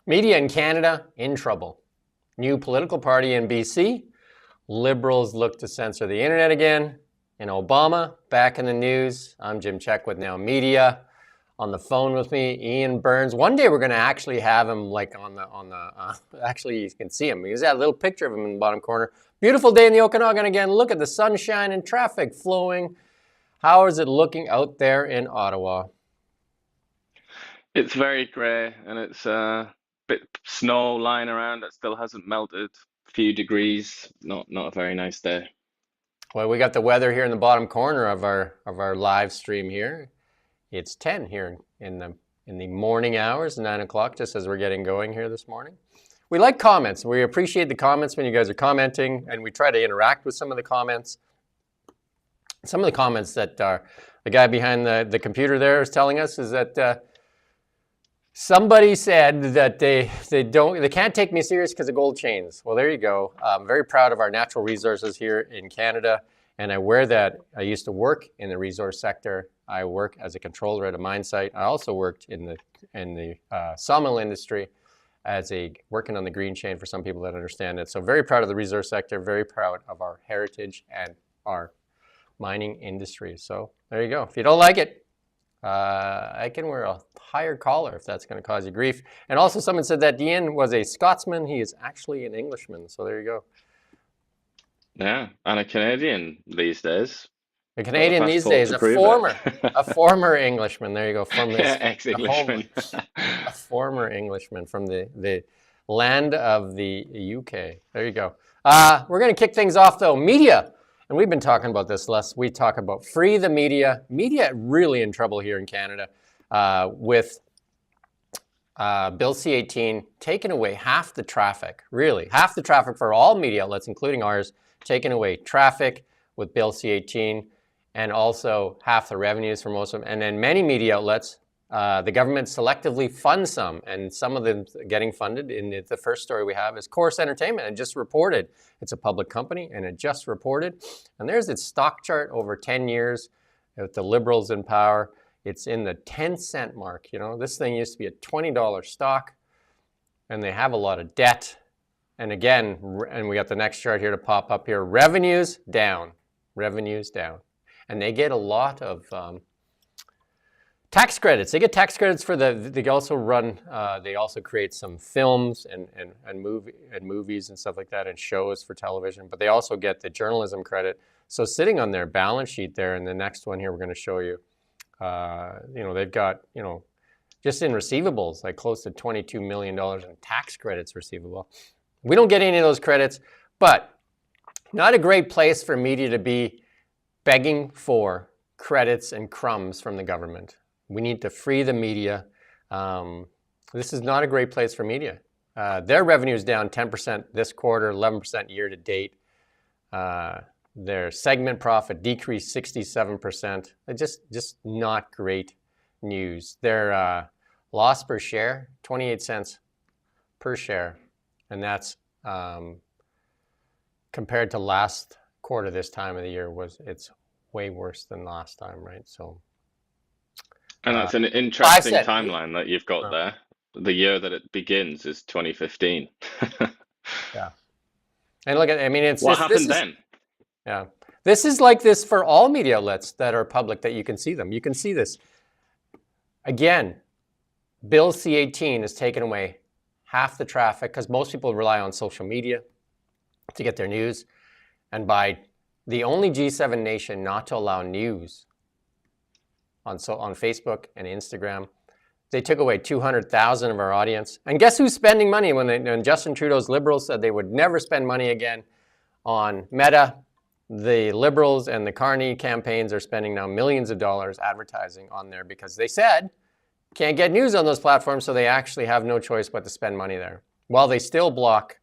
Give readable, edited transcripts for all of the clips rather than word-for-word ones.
Media in Canada in trouble. New political party in BC. Liberals look to censor the internet again. And Obama back in the news. I'm Jim Check with Now Media. On the phone with me, Ian Burns. One day we're going to actually have him like on the actually you can see him. He's got a little picture of him in the bottom corner. Beautiful day in the Okanagan again. Look at the sunshine and traffic flowing. How is it looking out there in Ottawa? It's very grey and it's a bit snow lying around that still hasn't melted. Few degrees, not a very nice day. Well, we got the weather here in the bottom corner of our live stream here. It's 10 here in the morning hours, 9 o'clock, just as we're getting going here this morning. We like comments. We appreciate the comments when you guys are commenting, and we try to interact with some of the comments. Some of the comments that the guy behind the computer there is telling us is that somebody said that they can't take me serious because of gold chains. Well, there you go. I'm very proud of our natural resources here in Canada, and I wear that. I used to work in the resource sector. I work as a controller at a mine site. I also worked in the sawmill industry working on the green chain for some people that understand it. So very proud of the resource sector, very proud of our heritage and our mining industry. So there you go. If you don't like it, I can wear a higher collar if that's going to cause you grief. And also someone said that Ian was a Scotsman. He is actually an Englishman. So there you go. Yeah, and a Canadian these days. A Got the Canadian these passport days, to a prove former Englishman. There you go, from his home, Ex-Englishman. a former Englishman from the land of the UK. There you go. We're going to kick things off though. Media, and we've been talking about this less. We talk about free the media. Media really in trouble here in Canada with Bill C-18 taking away half the traffic. Really, half the traffic for all media outlets, including ours, taking away traffic with Bill C-18. And also half the revenues for most of them. And then many media outlets, the government selectively funds some, and some of them getting funded. In the first story we have is Chorus Entertainment. It just reported, it's a public company, and it just reported. And there's its stock chart over 10 years with the Liberals in power. It's in the 10-cent mark. You know, this thing used to be a $20 stock, and they have a lot of debt. And again, and we got the next chart here to pop up here. Revenues down. Revenues down. And they get a lot of tax credits. They get tax credits for they also run, they also create some films and movies and stuff like that and shows for television, but they also get the journalism credit. So sitting on their balance sheet there, in the next one here we're going to show you, they've got, just in receivables, like close to $22 million in tax credits receivable. We don't get any of those credits, but not a great place for media to be begging for credits and crumbs from the government. We need to free the media. This is not a great place for media. Their revenue is down 10% this quarter, 11% year to date. Their segment profit decreased 67%. Just not great news. Their loss per share, 28 cents per share. And that's compared to last quarter this time of the year, it's way worse than last time, right? So, And that's an interesting 5 cent. timeline that you've got there. The year that it begins is 2015. Yeah. And look at, I mean, What happened then? Yeah. This is like this for all media outlets that are public, that you can see them. You can see this. Again, Bill C-18 has taken away half the traffic because most people rely on social media to get their news. And by the only G7 nation not to allow news on Facebook and Instagram, they took away 200,000 of our audience. And guess who's spending money when Justin Trudeau's Liberals said they would never spend money again on Meta? The Liberals and the Carney campaigns are spending now millions of dollars advertising on there because they said can't get news on those platforms, so they actually have no choice but to spend money there, while they still block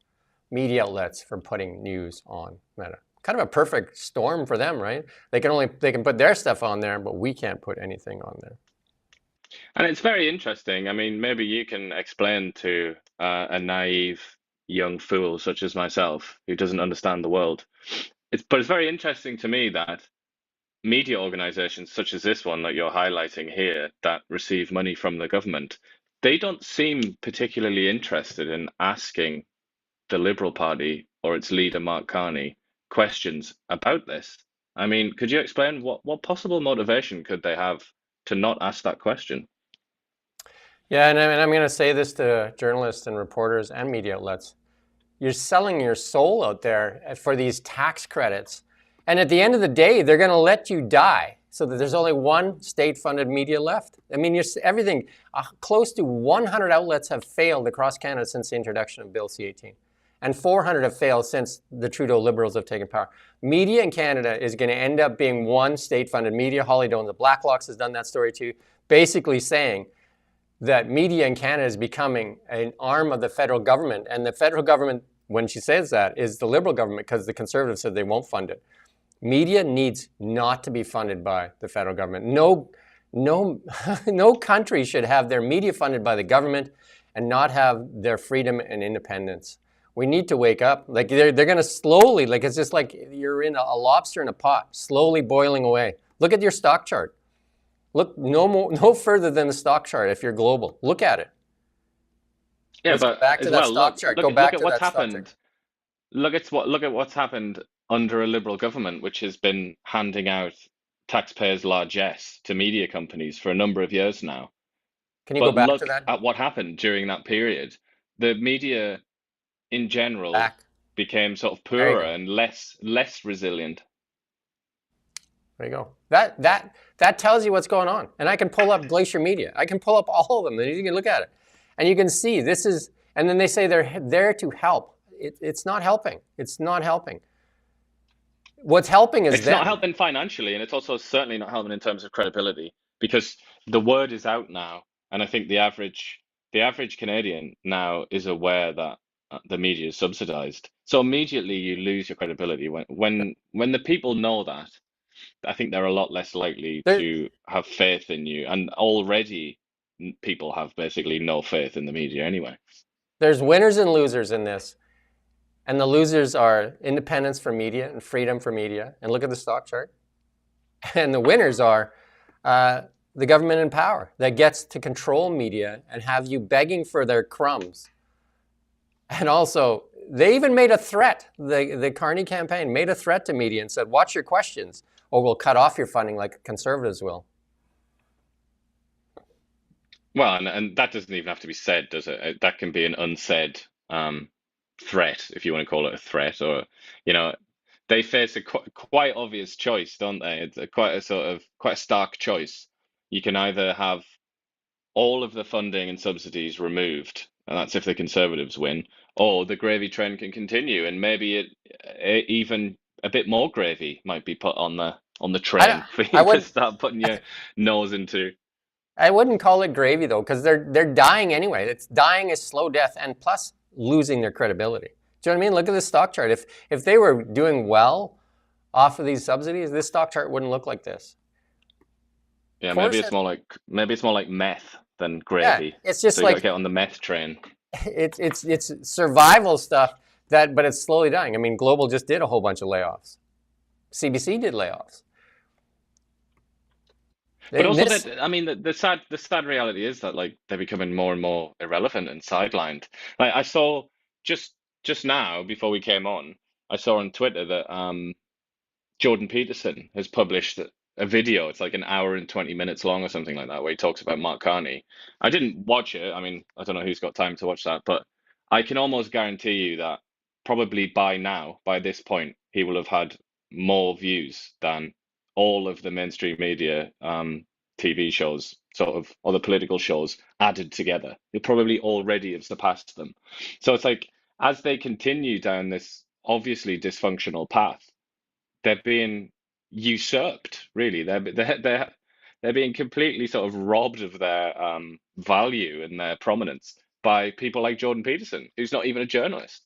media outlets from putting news on Meta. Kind of a perfect storm for them, right? They can put their stuff on there, but we can't put anything on there. And it's very interesting. I mean, maybe you can explain to a naive young fool such as myself who doesn't understand the world. But it's very interesting to me that media organizations such as this one that you're highlighting here that receive money from the government they don't seem particularly interested in asking the Liberal Party or its leader, Mark Carney, questions about this. I mean, could you explain what possible motivation could they have to not ask that question? Yeah, and I'm going to say this to journalists and reporters and media outlets. You're selling your soul out there for these tax credits. And at the end of the day, they're going to let you die so that there's only one state-funded media left. I mean, everything, close to 100 outlets have failed across Canada since the introduction of Bill C-18. And 400 have failed since the Trudeau Liberals have taken power. Media in Canada is going to end up being one state-funded media. Holly Doan, the Blacklocks, has done that story too, basically saying that media in Canada is becoming an arm of the federal government. And the federal government, when she says that, is the Liberal government, because the Conservatives said they won't fund it. Media needs not to be funded by the federal government. No country should have their media funded by the government and not have their freedom and independence. We need to wake up. Like they're going to slowly, like it's just like you're in a lobster in a pot, slowly boiling away. Look at your stock chart. Look no further than the stock chart if you're global. Look at it. Yeah, Let's go but back to as that well, stock look chart. look Go look back at to what's that stock chart. happened. Look at what's happened under a Liberal government, which has been handing out taxpayers' largesse to media companies for a number of years now. Can you go But back to look that? at what happened during that period. The media in general Back. became sort of There you poorer go. and less resilient. There you go. That tells you what's going on. And I can pull up Glacier Media. I can pull up all of them, and you can look at it, and you can see this is. And then they say they're there to help. It's not helping. It's not helping. What's helping is It's not them. helping financially, and it's also certainly not helping in terms of credibility because the word is out now, and I think the average Canadian now is aware that the media is subsidized. So immediately you lose your credibility when the people know that. I think they're a lot less likely There, to have faith in you, and already people have basically no faith in the media anyway. there's winners and losers in this, and the losers are independence for media and freedom for media. And look at the stock chart. And the winners are the government in power that gets to control media and have you begging for their crumbs. And also, they even made a threat. The Carney campaign made a threat to media and said, watch your questions or we'll cut off your funding like conservatives will. Well, and that doesn't even have to be said, does it? That can be an unsaid threat, if you want to call it a threat, or you know, they face a quite obvious choice, don't they? It's quite a stark choice. You can either have all of the funding and subsidies removed, and that's if the Conservatives win, or the gravy train can continue, and maybe even a bit more gravy might be put on the I, train for I you to would start putting your nose into. I wouldn't call it gravy though, because they're dying anyway. It's dying a slow death, and plus losing their credibility. Do you know what I mean? Look at this stock chart. If they were doing well off of these subsidies, this stock chart wouldn't look like this. Yeah, Course, has, maybe it's more like meth than yeah, gravy. it's So just you got to like get on the meth train. it's survival stuff but it's slowly dying. I mean, Global just did a whole bunch of layoffs. CBC did layoffs. But also This that I mean the sad reality is that like they're becoming more and more irrelevant and sidelined. Like I saw just just now before we came on, I saw on Twitter that Jordan Peterson has published a video. It's like an hour and 20 minutes long or something like that, where he talks about Mark Carney. I didn't watch it. I mean, I don't know who's got time to watch that, but I can almost guarantee you that probably by now, by this point, he will have had more views than all of the mainstream media, TV shows, sort of, or the political shows added together. He'll probably already have surpassed them. So it's like, as they continue down this obviously dysfunctional path, they're being usurped, really. They're being completely sort of robbed of their value and their prominence by people like Jordan Peterson, who's not even a journalist.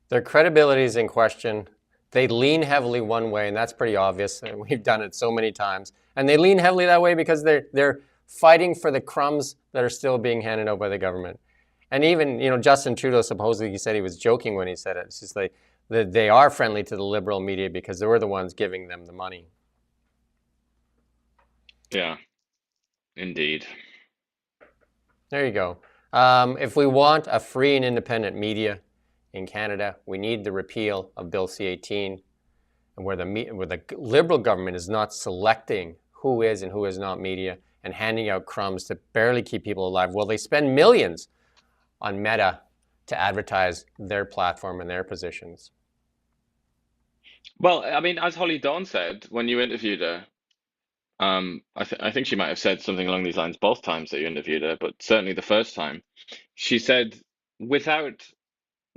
Their credibility is in question. They lean heavily one way, and that's pretty obvious. And we've done it so many times. And they lean heavily that way because they're fighting for the crumbs that are still being handed out by the government. And even, Justin Trudeau, supposedly he said he was joking when he said it. It's just like they are friendly to the liberal media because they were the ones giving them the money. Yeah, indeed. There you go. If we want a free and independent media in Canada, we need the repeal of Bill C-18, and where the Liberal government is not selecting who is and who is not media and handing out crumbs to barely keep people alive. Well, they spend millions on Meta to advertise their platform and their positions. Well, I mean, as Holly Dawn said when you interviewed her, I think she might have said something along these lines both times that you interviewed her, but certainly the first time. She said, without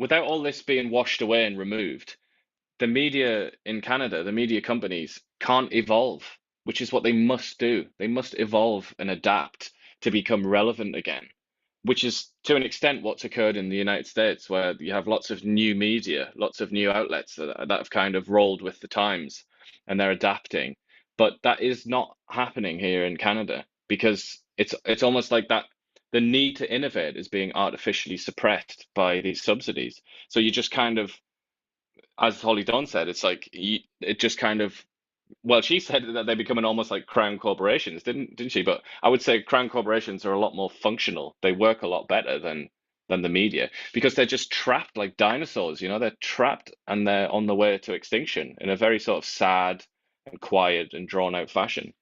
without all this being washed away and removed, the media in Canada, the media companies can't evolve, which is what they must do. They must evolve and adapt to become relevant again, which is to an extent what's occurred in the United States, where you have lots of new media, lots of new outlets that have kind of rolled with the times and they're adapting. But that is not happening here in Canada because it's almost like that the need to innovate is being artificially suppressed by these subsidies. So you just kind of, as Holly Dawn said, it's like it just kind of, well, she said that they're becoming almost like crown corporations, didn't she? But I would say crown corporations are a lot more functional. They work a lot better than the media because they're just trapped like dinosaurs, you know, they're trapped and they're on the way to extinction in a very sort of sad and quiet and drawn out fashion.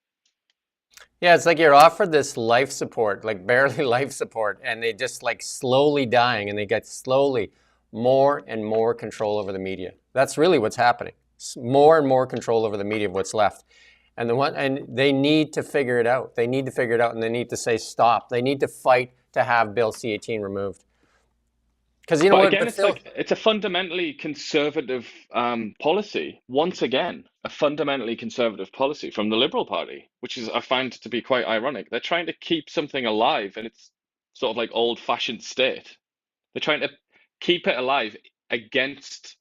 Yeah, it's like you're offered this life support, like barely life support, and they just like slowly dying and they get slowly more and more control over the media. That's really what's happening. More and more control over the media of what's left. And they need to figure it out. They need to figure it out and they need to say stop. They need to fight to have Bill C-18 removed. Because you know But what, again, but it's Phil, like it's a fundamentally conservative policy. Once again, a fundamentally conservative policy from the Liberal Party, which is I find to be quite ironic. They're trying to keep something alive, and it's sort of like old-fashioned state. They're trying to keep it alive against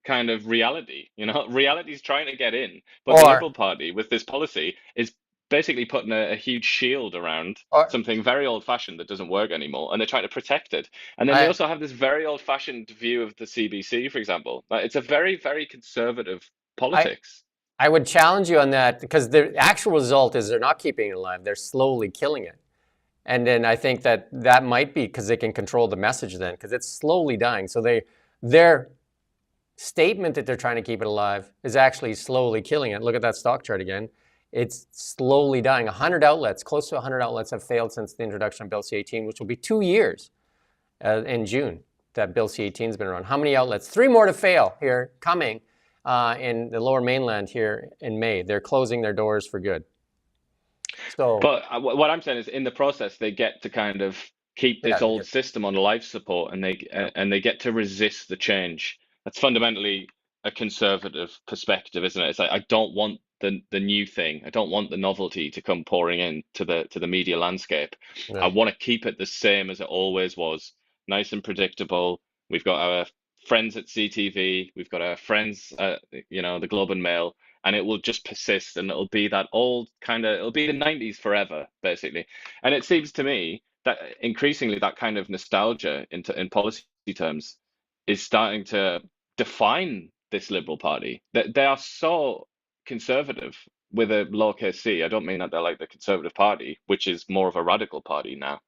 kind of reality. You know, reality's trying to get in, but the or Liberal Party with this policy is basically putting a huge shield around or something very old-fashioned that doesn't work anymore, and they're trying to protect it. And then they I also have this very old-fashioned view of the CBC, for example. Like, it's a very, very conservative I politics. I would challenge you on that because the actual result is they're not keeping it alive. They're slowly killing it. And then I think that that might be because they can control the message then because it's slowly dying. So their statement that they're trying to keep it alive is actually slowly killing it. Look at that stock chart again. It's slowly dying. 100 outlets, close to 100 outlets have failed since the introduction of Bill C-18, which will be 2 years in June that Bill C-18 has been around. How many outlets? 3 more to fail here coming in the Lower Mainland here in May. They're closing their doors for good. So But what I'm saying is, in the process, they get to kind of keep yeah, this they old get system on life support, and yeah. they get to resist the change. That's fundamentally a conservative perspective, isn't it? It's like I don't want the new thing. I don't want the novelty to come pouring in to the media landscape. I Yeah. want to keep it the same as it always was, nice and predictable. We've got our friends at CTV. We've got our friends at, you know, the Globe and Mail, and it will just persist and it'll be that old kind of, it'll be the 90s forever, basically. And it seems to me that increasingly that kind of nostalgia in policy terms is starting to define this Liberal Party. That they are so conservative with a lowercase c. I don't mean that they're like the Conservative Party, which is more of a radical party now,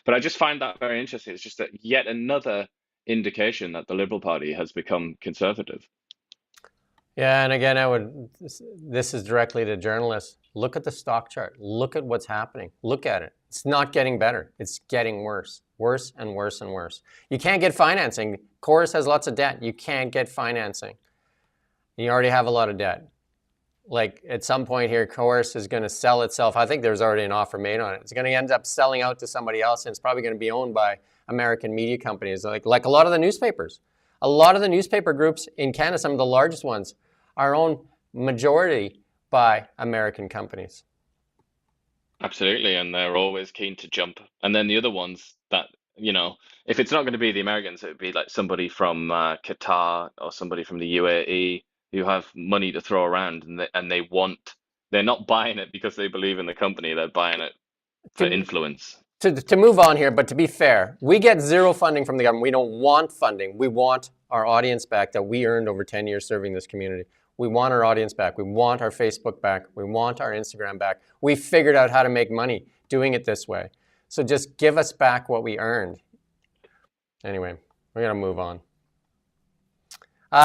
but I just find that very interesting. It's just that yet another indication that the Liberal Party has become conservative. Yeah, and again, this is directly to journalists. Look at the stock chart. Look at what's happening. Look at it. It's not getting better. It's getting worse, worse and worse and worse. You can't get financing. Chorus has lots of debt. You can't get financing. You already have a lot of debt. Like at some point here, Chorus is going to sell itself. I think there's already an offer made on it. It's going to end up selling out to somebody else, and it's probably going to be owned by American media companies, like a lot of the newspapers. A lot of the newspaper groups in Canada, some of the largest ones, are owned majority by American companies. Absolutely, and they're always keen to jump. And then the other ones that, you know, if it's not going to be the Americans, it would be like somebody from Qatar or somebody from the UAE who have money to throw around, and they want, they're not buying it because they believe in the company, they're buying it for To, influence. to move on here, but to be fair, we get zero funding from the government. We don't want funding. We want our audience back that we earned over 10 years serving this community. We want our audience back. We want our Facebook back. We want our Instagram back. We figured out how to make money doing it this way. So just give us back what we earned. Anyway, we're going to move on.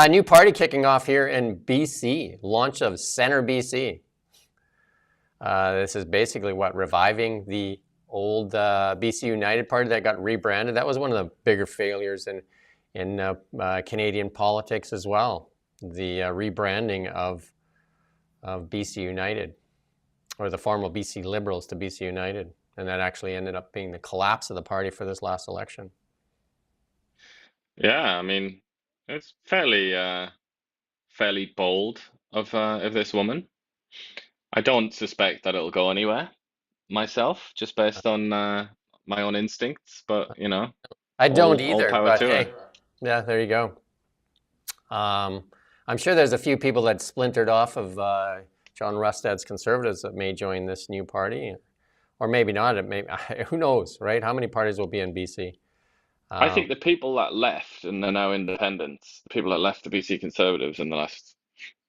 New party kicking off here in BC, launch of Centre BC. This is basically reviving the old BC United Party that got rebranded. That was one of the bigger failures in Canadian politics as well. The rebranding of BC United, or the former BC Liberals to BC United, and that actually ended up being the collapse of the party for this last election. Yeah, I mean, it's fairly bold of this woman. I don't suspect that it'll go anywhere myself, just based on my own instincts. But you know, I don't all either, power but to her. hey, yeah, there you go. I'm sure there's a few people that splintered off of John Rustad's Conservatives that may join this new party, or maybe not. It may, who knows, right? How many parties will be in BC? I think the people that left and are now independents, the people that left the BC Conservatives in the last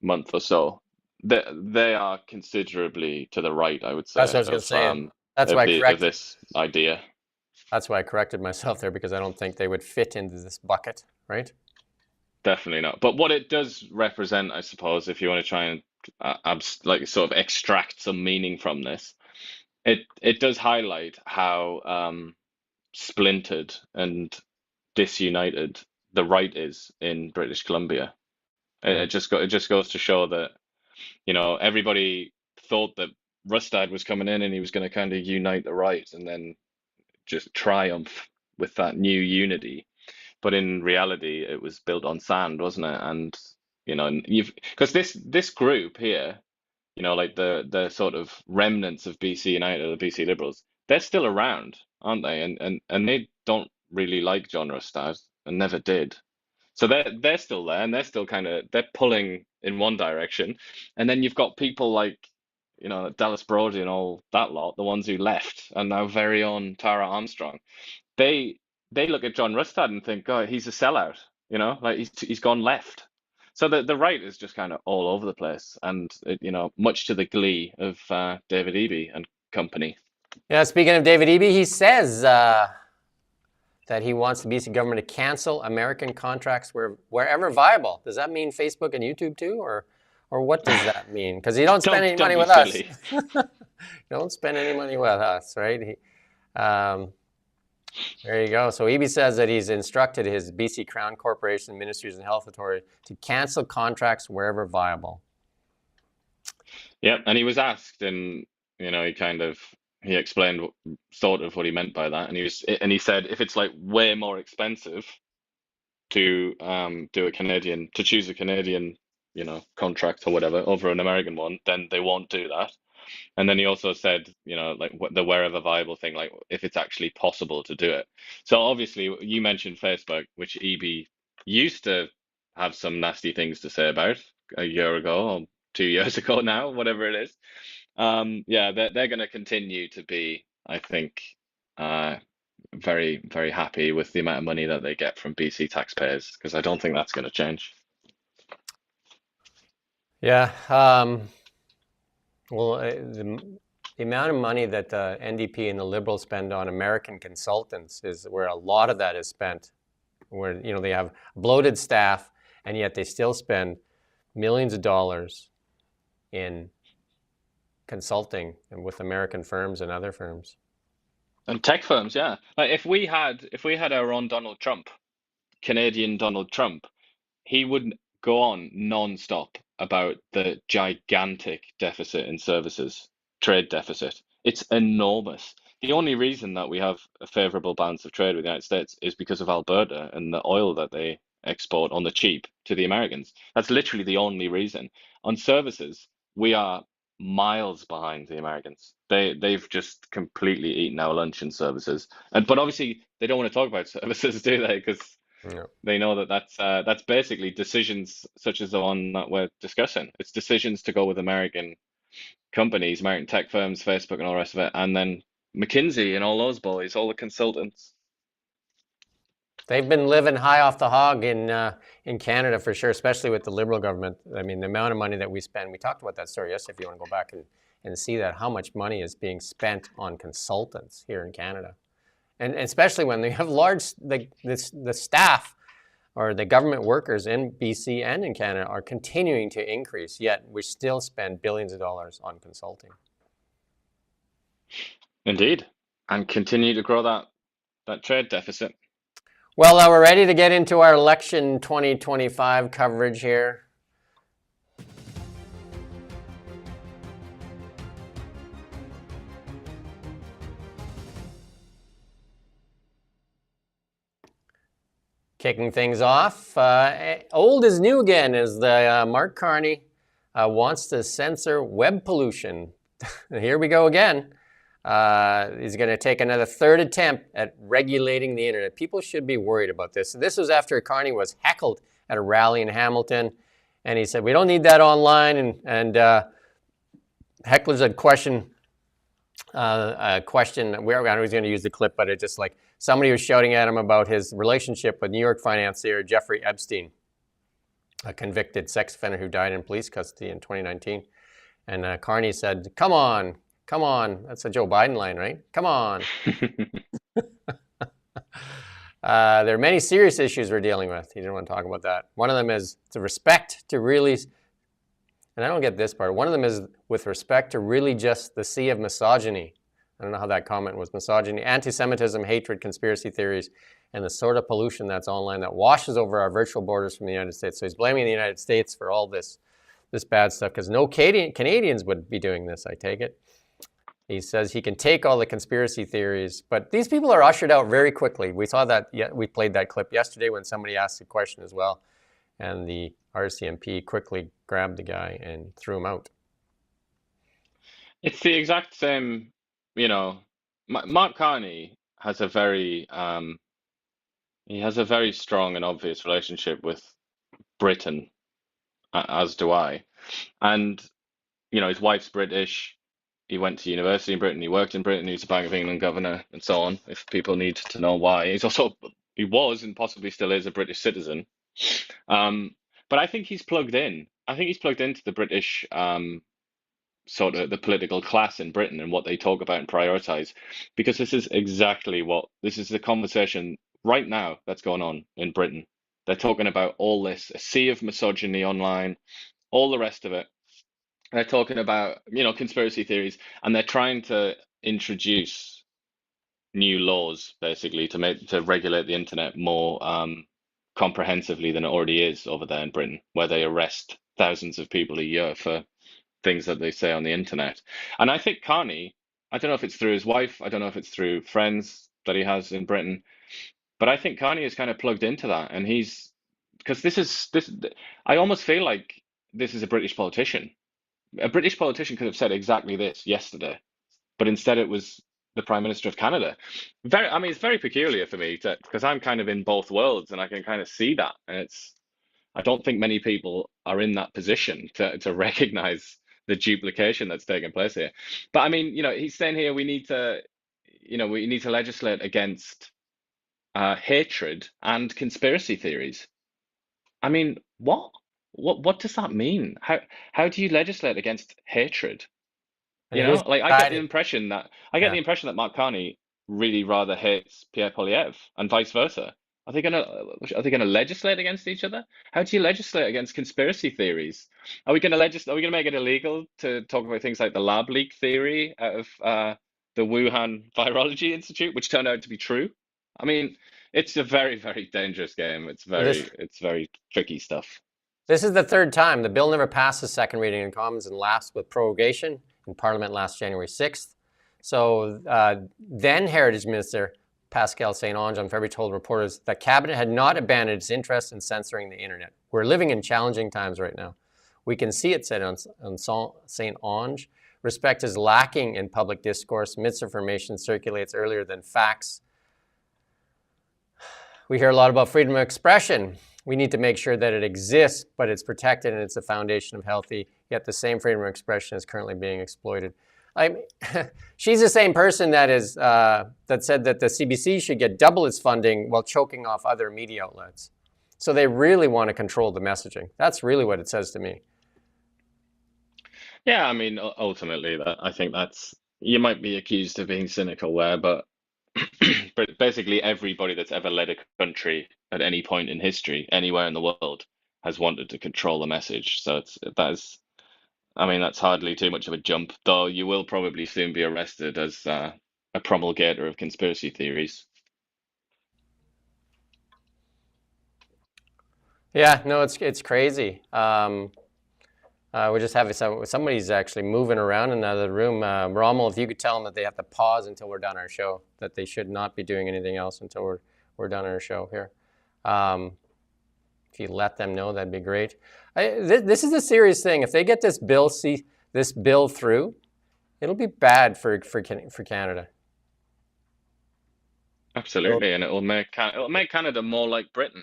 month or so, they are considerably to the right, I would That's what I say, was going to say. That's why I of corrected. this idea. That's why I corrected myself there, because I don't think they would fit into this bucket, right? Definitely not. But what it does represent, I suppose, if you want to try and like sort of extract some meaning from this, it does highlight how splintered and disunited the right is in British Columbia. Mm. It just goes to show that, you know, everybody thought that Rustad was coming in and he was going to kind of unite the right and then just triumph with that new unity. But in reality, it was built on sand, wasn't it? And you know, and you've because this group here, you know, like the sort of remnants of BC United, the BC Liberals, they're still around, aren't they? And they don't really like John Rustad and never did. So they're still there and they're still kind of they're pulling in one direction. And then you've got people like, you know, Dallas Brody and all that lot, the ones who left, and now very own Tara Armstrong. They they look at John Rustad and think, oh, he's a sellout, you know, like he's gone left. So the right is just kind of all over the place, and you know, much to the glee of David Eby and company. Yeah, speaking of David Eby, he says that he wants the BC government to cancel American contracts wherever viable. Does that mean Facebook and YouTube too, or what does that mean? Because you don't spend any Don't money be with us. silly. Don't spend any money with us, right? There you go. So Eby says that he's instructed his BC Crown Corporation, Ministries and Health Authority to cancel contracts wherever viable. Yeah, and he was asked, and you know, he explained sort of what he meant by that, and he said if it's like way more expensive to choose a Canadian, you know, contract or whatever over an American one, then they won't do that. And then he also said, you know, like the wherever viable thing, like if it's actually possible to do it. So obviously, you mentioned Facebook, which EB used to have some nasty things to say about a year ago or 2 years ago now, whatever it is. Yeah, they're going to continue to be, I think, very, very happy with the amount of money that they get from BC taxpayers, because I don't think that's going to change. Yeah. Well, the amount of money that the NDP and the Liberals spend on American consultants is where a lot of that is spent, where, you know, they have bloated staff and yet they still spend millions of dollars in consulting and with American firms and other firms. And tech firms, yeah. Like if we had our own Donald Trump, Canadian Donald Trump, he would go on non-stop about the gigantic deficit in services, trade deficit. It's enormous. The only reason that we have a favorable balance of trade with the United States is because of Alberta and the oil that they export on the cheap to the Americans. That's literally the only reason. On services, we are miles behind the Americans. They've just completely eaten our lunch in services. But obviously they don't want to talk about services, do they? Because Yeah. they know that that's basically decisions such as the one that we're discussing. It's decisions to go with American companies, American tech firms, Facebook, and all the rest of it, and then McKinsey and all those boys, all the consultants. They've been living high off the hog in Canada for sure, especially with the Liberal government. I mean, the amount of money that we spend. We talked about that story yesterday. If you want to go back and see that how much money is being spent on consultants here in Canada. And especially when they have large, the staff or the government workers in BC and in Canada are continuing to increase, yet we still spend billions of dollars on consulting. Indeed, and continue to grow that trade deficit. Well, we're ready to get into our election 2025 coverage here. Kicking things off, old is new again, as the Mark Carney wants to censor web pollution. Here we go again. He's going to take another third attempt at regulating the internet. People should be worried about this. This was after Carney was heckled at a rally in Hamilton, and he said, we don't need that online, and hecklers had questioned a question. I was going to use the clip, but it just like somebody was shouting at him about his relationship with New York financier Jeffrey Epstein, a convicted sex offender who died in police custody in 2019. And Carney said, come on. That's a Joe Biden line, right? Come on. There are many serious issues we're dealing with. He didn't want to talk about that. One of them is to respect to really, and I don't get this part. One of them is with respect to really just the sea of misogyny. I don't know how that comment was. Misogyny, anti-Semitism, hatred, conspiracy theories, and the sort of pollution that's online that washes over our virtual borders from the United States. So he's blaming the United States for all this bad stuff because no Canadians would be doing this, I take it. He says he can take all the conspiracy theories, but these people are ushered out very quickly. We saw that, we played that clip yesterday when somebody asked a question as well, and the RCMP quickly grabbed the guy and threw him out. It's the exact same, Mark Carney has a very strong and obvious relationship with Britain, as do I. And, his wife's British. He went to university in Britain. He worked in Britain. He was a Bank of England governor and so on, if people need to know why. He was and possibly still is a British citizen. But I think he's plugged in. I think he's plugged into the British sort of the political class in Britain and what they talk about and prioritize, because this is the conversation right now that's going on in Britain. They're talking about all this, a sea of misogyny online, all the rest of it. They're talking about, conspiracy theories, and they're trying to introduce new laws basically to regulate the internet more comprehensively than it already is over there in Britain, where they arrest thousands of people a year for things that they say on the internet. And I think Carney, I don't know if it's through his wife, I don't know if it's through friends that he has in Britain, but I think Carney is kind of plugged into that, and I almost feel like this is a British politician. A British politician could have said exactly this yesterday, but instead it was the Prime Minister of Canada. It's very peculiar for me because I'm kind of in both worlds and I can kind of see that. And I don't think many people are in that position to recognize the duplication that's taking place here. But he's saying here we need to legislate against hatred and conspiracy theories. What? What does that mean? How do you legislate against hatred? I get the impression that Mark Carney really rather hates Pierre Poilievre and vice versa. Are they gonna legislate against each other? How do you legislate against conspiracy theories? Are we gonna make it illegal to talk about things like the lab leak theory out of the Wuhan Virology Institute, which turned out to be true? It's a very, very dangerous game. It's very tricky stuff. This is the third time. The bill never passed the second reading in Commons and lapsed with prorogation in Parliament last January 6th. So then Heritage Minister Pascal St-Onge on February told reporters that Cabinet had not abandoned its interest in censoring the internet. We're living in challenging times right now. We can see it, said on St-Onge. Respect is lacking in public discourse. Misinformation circulates earlier than facts. We hear a lot about freedom of expression. We need to make sure that it exists, but it's protected and it's the foundation of healthy, yet the same freedom of expression is currently being exploited. She's the same person that said that the CBC should get double its funding while choking off other media outlets. So they really want to control the messaging. That's really what it says to me. Yeah, I mean, ultimately, that I think that's you might be accused of being cynical there, but but basically everybody that's ever led a country at any point in history, anywhere in the world, has wanted to control the message. So that is, I mean, that's hardly too much of a jump, though you will probably soon be arrested as a promulgator of conspiracy theories. Yeah, no, it's crazy. We're just having somebody's actually moving around in another room. Rommel, if you could tell them that they have to pause until we're done our show, that they should not be doing anything else until we're done our show here. If you let them know, that'd be great. This is a serious thing. If they get this bill through, it'll be bad for Canada. Absolutely, and it'll make Canada more like Britain,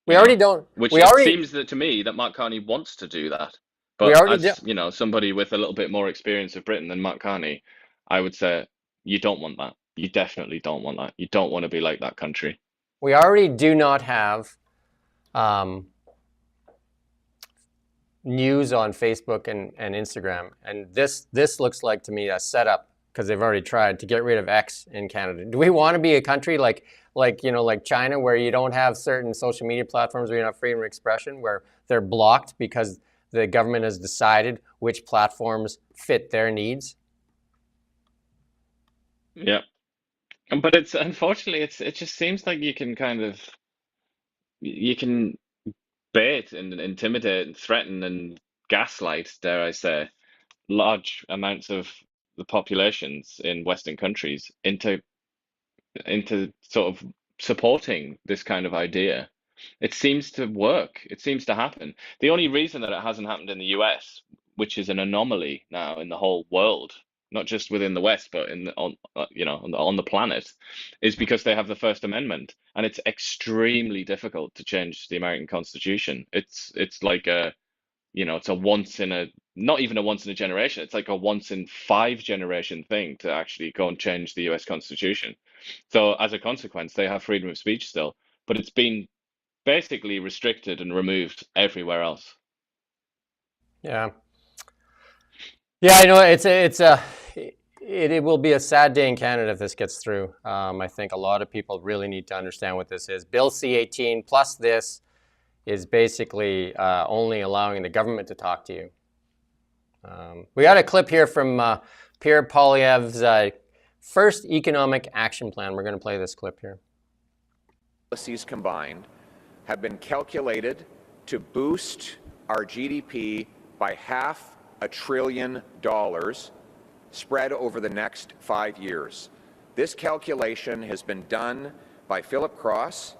We you already know, don't. which We it already seems that to me that Mark Carney wants to do that. we But already do. as, you know, somebody with a little bit more experience of Britain than Mark Carney, I would say you don't want that. You definitely don't want that. You don't want to be like that country. We already do not have um, news on Facebook and Instagram, and this looks like to me a setup because they've already tried to get rid of X in Canada. Do we want to be a country like like China, where you don't have certain social media platforms, where you don't have freedom of expression, where they're blocked because the government has decided which platforms fit their needs? Yeah. But it's unfortunately it just seems like you can kind of you can bait and intimidate and threaten and gaslight, dare I say, large amounts of the populations in Western countries into sort of supporting this kind of idea. It seems to work. It seems to happen. The only reason that it hasn't happened in the US, which is an anomaly now in the whole world, not just within the West, but in the, on you know on the planet, is because they have the First Amendment, and it's extremely difficult to change the American Constitution. It's like a it's a once in a not even a once in a generation. It's like a once in five generation thing to actually go and change the US Constitution. So as a consequence, they have freedom of speech still, but it's been basically restricted and removed everywhere else. Yeah. Yeah, I know it will be a sad day in Canada if this gets through. I think a lot of people really need to understand what this is. Bill C-18 plus this is basically only allowing the government to talk to you. We got a clip here from Pierre Poilievre's first economic action plan. We're going to play this clip here. Policies combined have been calculated to boost our GDP by $500 billion spread over the next 5 years. This calculation has been done by Philip Cross,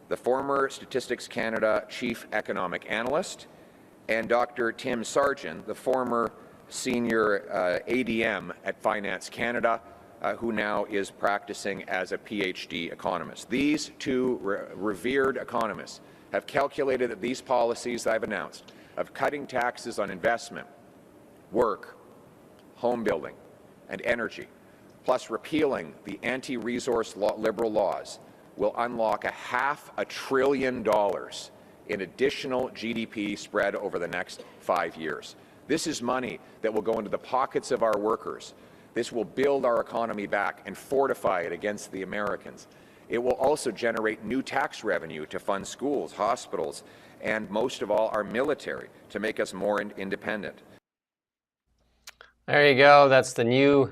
the former Statistics Canada chief economic analyst, and Dr. Tim Sargent, the former senior ADM at Finance Canada, who now is practicing as a PhD economist. These two revered economists have calculated that these policies that I've announced of cutting taxes on investment, work, home building, and energy, plus repealing the anti-resource liberal laws, will unlock $500 billion in additional GDP spread over the next 5 years. This is money that will go into the pockets of our workers. This will build our economy back and fortify it against the Americans. It will also generate new tax revenue to fund schools, hospitals, and most of all, our military, to make us more independent. There you go. That's the new,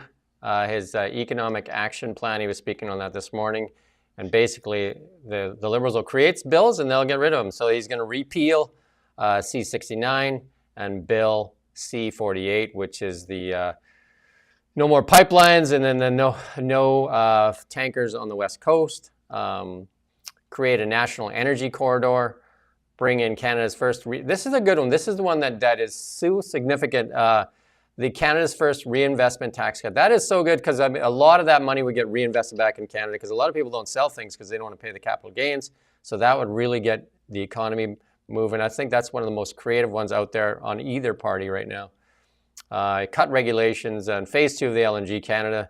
his economic action plan. He was speaking on that this morning. And basically, the Liberals will create bills and they'll get rid of them. So he's going to repeal C-69 and Bill C-48, which is the no more pipelines, and then the no tankers on the West Coast. Create a national energy corridor. Bring in Canada's first. This is a good one. This is the one that is so significant. The Canada's first reinvestment tax cut. That is so good because I mean, a lot of that money would get reinvested back in Canada because a lot of people don't sell things because they don't want to pay the capital gains. So that would really get the economy moving. I think that's one of the most creative ones out there on either party right now. Cut regulations and phase 2 of the LNG Canada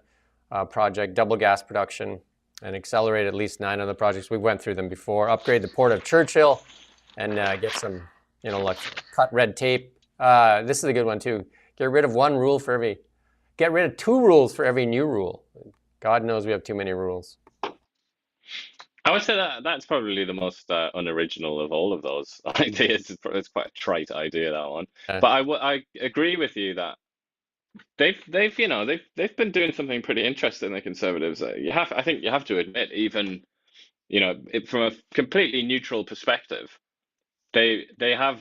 project, double gas production, and accelerate at least 9 other projects. We went through them before. Upgrade the Port of Churchill and get some, like cut red tape. This is a good one too. Get rid of one rule for every, get rid of 2 rules for every new rule. God knows we have too many rules. I would say that that's probably the most unoriginal of all of those ideas. It's quite a trite idea, that one. But I agree with you that they've been doing something pretty interesting, the Conservatives. I think you have to admit, even from a completely neutral perspective, they have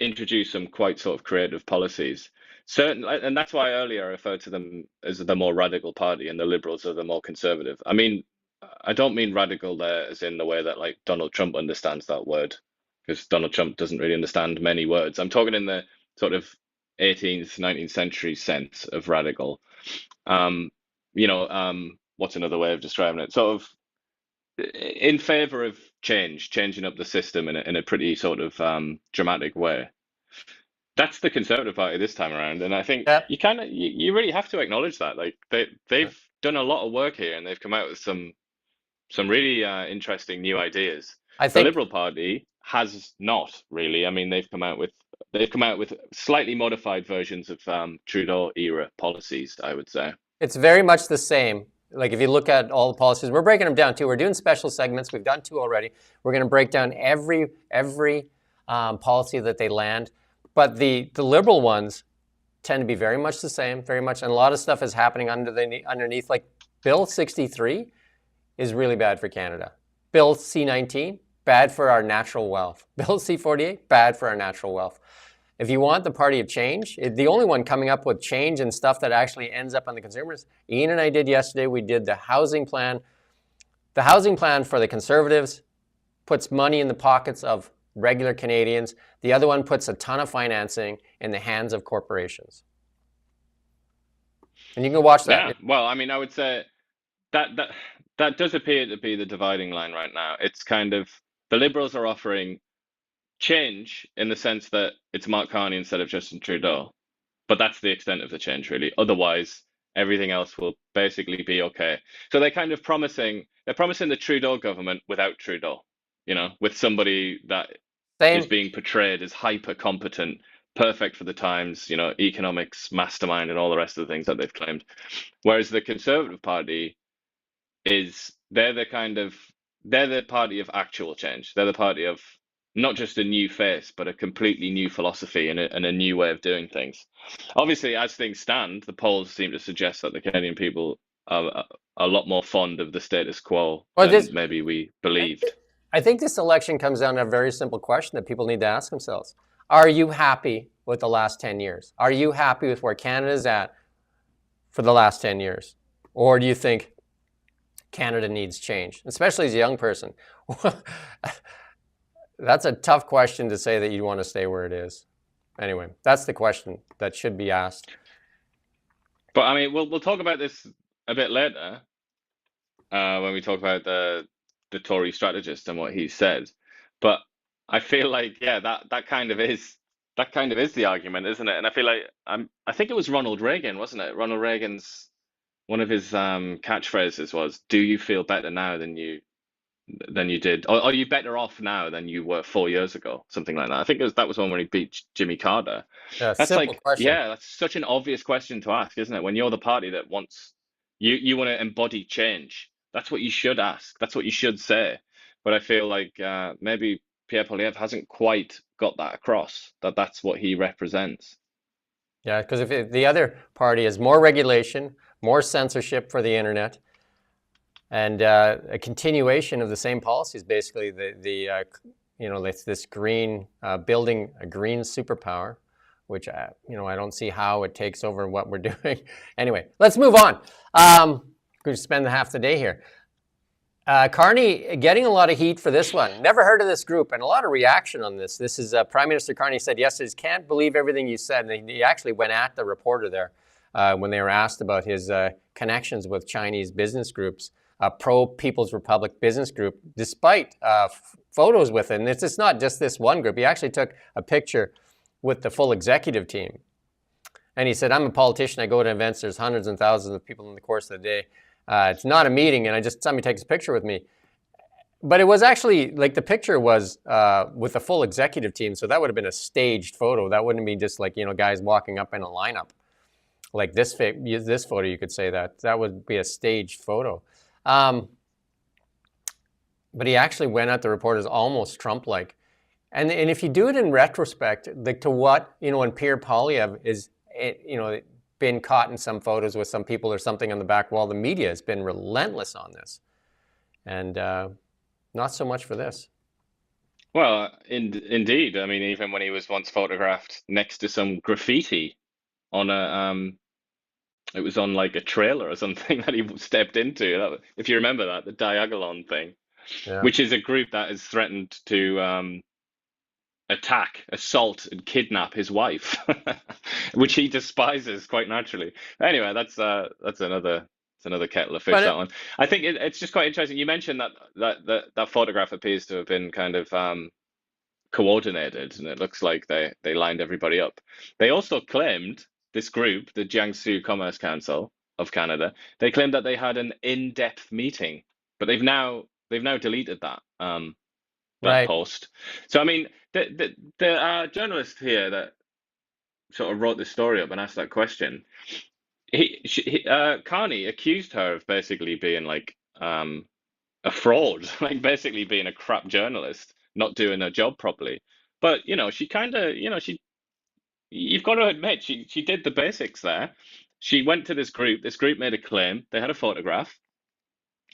introduced some quite sort of creative policies. And that's why earlier I referred to them as the more radical party, and the Liberals are the more conservative. I mean, I don't mean radical there as in the way that like Donald Trump understands that word, because Donald Trump doesn't really understand many words. I'm talking in the sort of 18th, 19th century sense of radical. What's another way of describing it? Sort of in favor of changing up the system in a pretty sort of dramatic way. That's the Conservative Party this time around, and I think you really have to acknowledge that. Like they've done a lot of work here, and they've come out with some really interesting new ideas. The Liberal Party has not really. I mean, they've come out with slightly modified versions of Trudeau era policies, I would say. It's very much the same. Like if you look at all the policies, we're breaking them down too. We're doing special segments. We've done 2 already. We're going to break down every policy that they land. But the Liberal ones tend to be very much the same, very much. And a lot of stuff is happening underneath. Like Bill 63 is really bad for Canada. Bill C-19, bad for our natural wealth. Bill C-48, bad for our natural wealth. If you want the party of change, the only one coming up with change and stuff that actually ends up on the consumers, Ian and I did yesterday, we did the housing plan. The housing plan for the Conservatives puts money in the pockets of regular Canadians. The other one puts a ton of financing in the hands of corporations. And you can watch that. Yeah, well, I mean, I would say that does appear to be the dividing line right now. It's kind of, the Liberals are offering change in the sense that it's Mark Carney instead of Justin Trudeau, but that's the extent of the change, really. Otherwise, everything else will basically be okay. So they're kind of promising the Trudeau government without Trudeau, with somebody that is being portrayed as hyper competent, perfect for the times, economics mastermind and all the rest of the things that they've claimed. Whereas the Conservative Party they're the party of actual change. They're the party of not just a new face, but a completely new philosophy and a new way of doing things. Obviously, as things stand, the polls seem to suggest that the Canadian people are a lot more fond of the status quo than maybe we believed. I think this election comes down to a very simple question that people need to ask themselves. Are you happy with the last 10 years? Are you happy with where Canada's at for the last 10 years? Or do you think Canada needs change, especially as a young person? That's a tough question to say that you want to stay where it is. Anyway, that's the question that should be asked. But I mean, we'll talk about this a bit later when we talk about the Tory strategist and what he said. But I feel like, yeah, that kind of is the argument, isn't it? And I feel like I think it was Ronald Reagan, wasn't it? Ronald Reagan's one of his catchphrases was, "Do you feel better now than you did? Or are you better off now than you were 4 years ago?" Something like that. I think that was one where he beat Jimmy Carter. Yeah, that's simple question. Yeah, that's such an obvious question to ask, isn't it? When you're the party that wants you want to embody change, that's what you should ask. That's what you should say. But I feel like maybe Pierre Poilievre hasn't quite got that across, that's what he represents. Yeah, because if the other party has more regulation, more censorship for the internet, and a continuation of the same policies, basically this green building a green superpower, which I don't see how it takes over what we're doing. Anyway, let's move on. We're going to spend half the day here. Carney getting a lot of heat for this one. Never heard of this group, and a lot of reaction on this. This is Prime Minister Carney said yesterday, "Can't believe everything you said." And he actually went at the reporter there when they were asked about his connections with Chinese business groups, pro-People's Republic business group, despite photos with it. And it's not just this one group. He actually took a picture with the full executive team. And he said, "I'm a politician. I go to events. There's hundreds and thousands of people in the course of the day. It's not a meeting, and somebody takes a picture with me." But it was actually like the picture was with the full executive team, so that would have been a staged photo. That wouldn't be just like guys walking up in a lineup like this. This photo, you could say that would be a staged photo. But he actually went at the reporters almost Trump-like, and if you do it in retrospect, like to what when Pierre Poilievre is been caught in some photos with some people or something on the back wall, the media has been relentless on this, and not so much for this. Well, indeed. I mean, even when he was once photographed next to some graffiti on it was on like a trailer or something that he stepped into. If you remember that, the Diagolon thing, Yeah. which is a group that is threatened to attack, assault, and kidnap his wife, which he despises quite naturally. Anyway, that's another kettle of fish. But That one. I think it's just quite interesting. You mentioned that photograph appears to have been kind of coordinated, and it looks like they lined everybody up. They also claimed, this group, the Jiangsu Commerce Council of Canada, they claimed that they had an in-depth meeting, but they've now deleted that right. post. So I mean, the journalist here that sort of wrote this story up and asked that question, Carney accused her of basically being like a fraud, like basically being a crap journalist, not doing her job properly. But she kind of, you've got to admit, she did the basics there. She went to this group. This group made a claim. They had a photograph,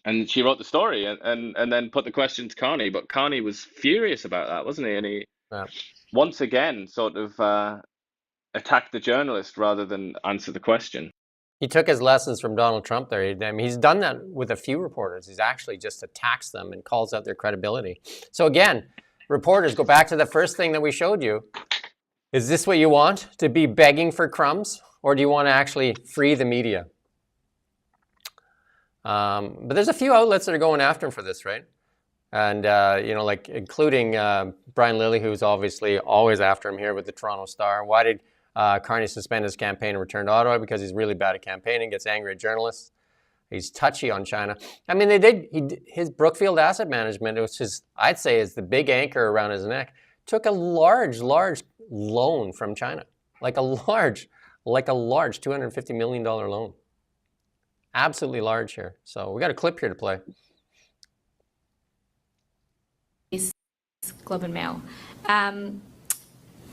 and she wrote the story, and then put the question to Carney. But Carney was furious about that, wasn't he? And he Yeah. once again sort of attacked the journalist rather than answer the question. He took his lessons from Donald Trump there. I mean, he's done that with a few reporters. He's actually just attacks them and calls out their credibility. So again, reporters, go back to the first thing that we showed you. Is this what you want, to be begging for crumbs, or do you want to actually free the media? But there's a few outlets that are going after him for this, right? And like including Brian Lilly, who's obviously always after him here with the Toronto Star. Why did Carney suspend his campaign and return to Ottawa? Because he's really bad at campaigning, gets angry at journalists. He's touchy on China. I mean, his Brookfield Asset Management, which is, I'd say, is the big anchor around his neck, took a large loan from China, like a large $250 million loan. Absolutely large here. So we got a clip here to play. Globe and Mail.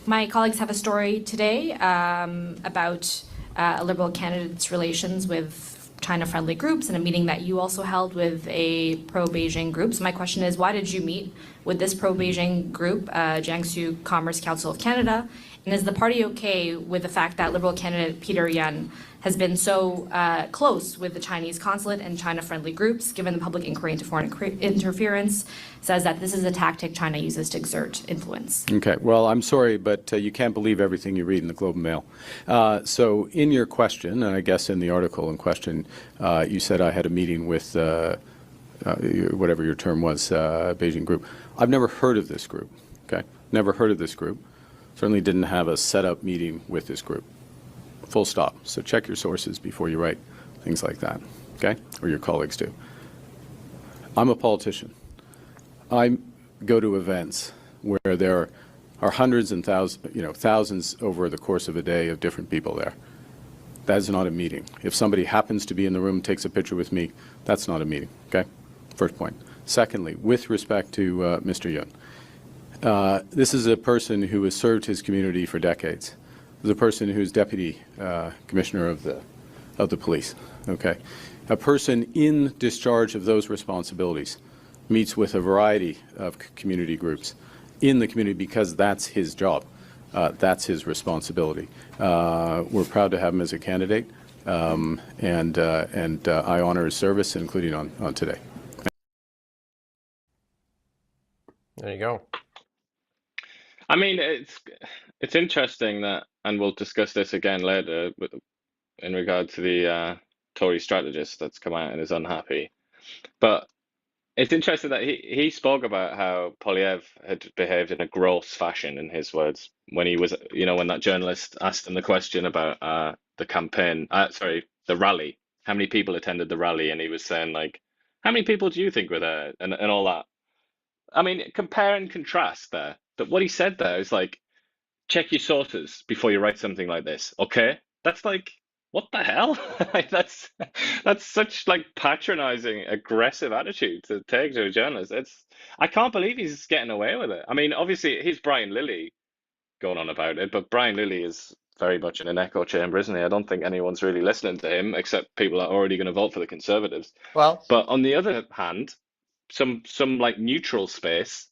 My colleagues have a story today about a Liberal candidate's relations with China-friendly groups and a meeting that you also held with a pro-Beijing group. So my question is, why did you meet with this pro-Beijing group, Jiangsu Commerce Council of Canada? And is the party okay with the fact that Liberal candidate Peter Yan has been so close with the Chinese consulate and China-friendly groups, given the public inquiry into foreign interference, says that this is a tactic China uses to exert influence? Okay, well, I'm sorry, but you can't believe everything you read in the Globe and Mail. So in your question, and I guess in the article in question, you said I had a meeting with whatever your term was, Beijing group. I've never heard of this group, okay? Never heard of this group. Certainly didn't have a set-up meeting with this group. Full stop. So check your sources before you write things like that, okay? Or your colleagues do. I'm a politician. I go to events where there are hundreds and thousands over the course of a day of different people there. That is not a meeting. If somebody happens to be in the room, takes a picture with me, that's not a meeting, okay? First point. Secondly, with respect to Mr. Yun, this is a person who has served his community for decades. This is a person who's deputy commissioner of the police. Okay, a person in discharge of those responsibilities meets with a variety of community groups in the community because that's his job. That's his responsibility. We're proud to have him as a candidate, and I honor his service, including on today. There you go. I mean, it's interesting that, and we'll discuss this again later in regard to the Tory strategist that's come out and is unhappy. But it's interesting that he spoke about how Poilievre had behaved in a gross fashion, in his words, when he was, when that journalist asked him the question about the campaign, the rally, how many people attended the rally, and he was saying like, how many people do you think were there, and all that. I mean, compare and contrast there. That what he said there is like, check your sources before you write something like this. Okay, that's like, what the hell? Like, that's such like patronizing, aggressive attitude to take to a journalist. I can't believe he's getting away with it. I mean, obviously he's Brian Lilly going on about it, but Brian Lilly is very much in an echo chamber, isn't he? I don't think anyone's really listening to him except people that are already going to vote for the Conservatives. Well, But on the other hand, some like neutral space,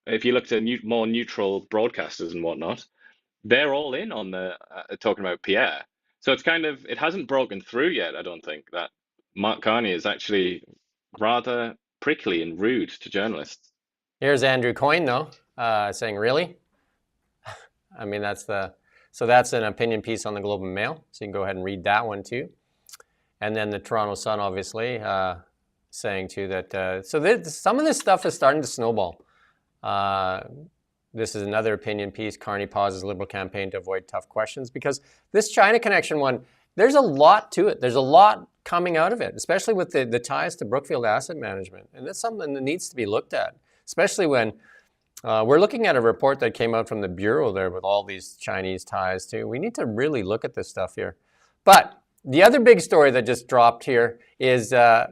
if you looked at more neutral broadcasters and whatnot, they're all in on the talking about Pierre. So it's kind of, it hasn't broken through yet, I don't think, that Mark Carney is actually rather prickly and rude to journalists. here's Andrew Coyne, though, saying, really? I mean, so that's an opinion piece on the Globe and Mail. So you can go ahead and read that one too. And then the Toronto Sun, obviously, saying too that, some of this stuff is starting to snowball. This is another opinion piece. Carney pauses Liberal campaign to avoid tough questions, because this China connection one, there's a lot to it. There's a lot coming out of it, especially with the ties to Brookfield Asset Management. And that's something that needs to be looked at, especially when we're looking at a report that came out from the Bureau there with all these Chinese ties too. We need to really look at this stuff here. But the other big story that just dropped here is a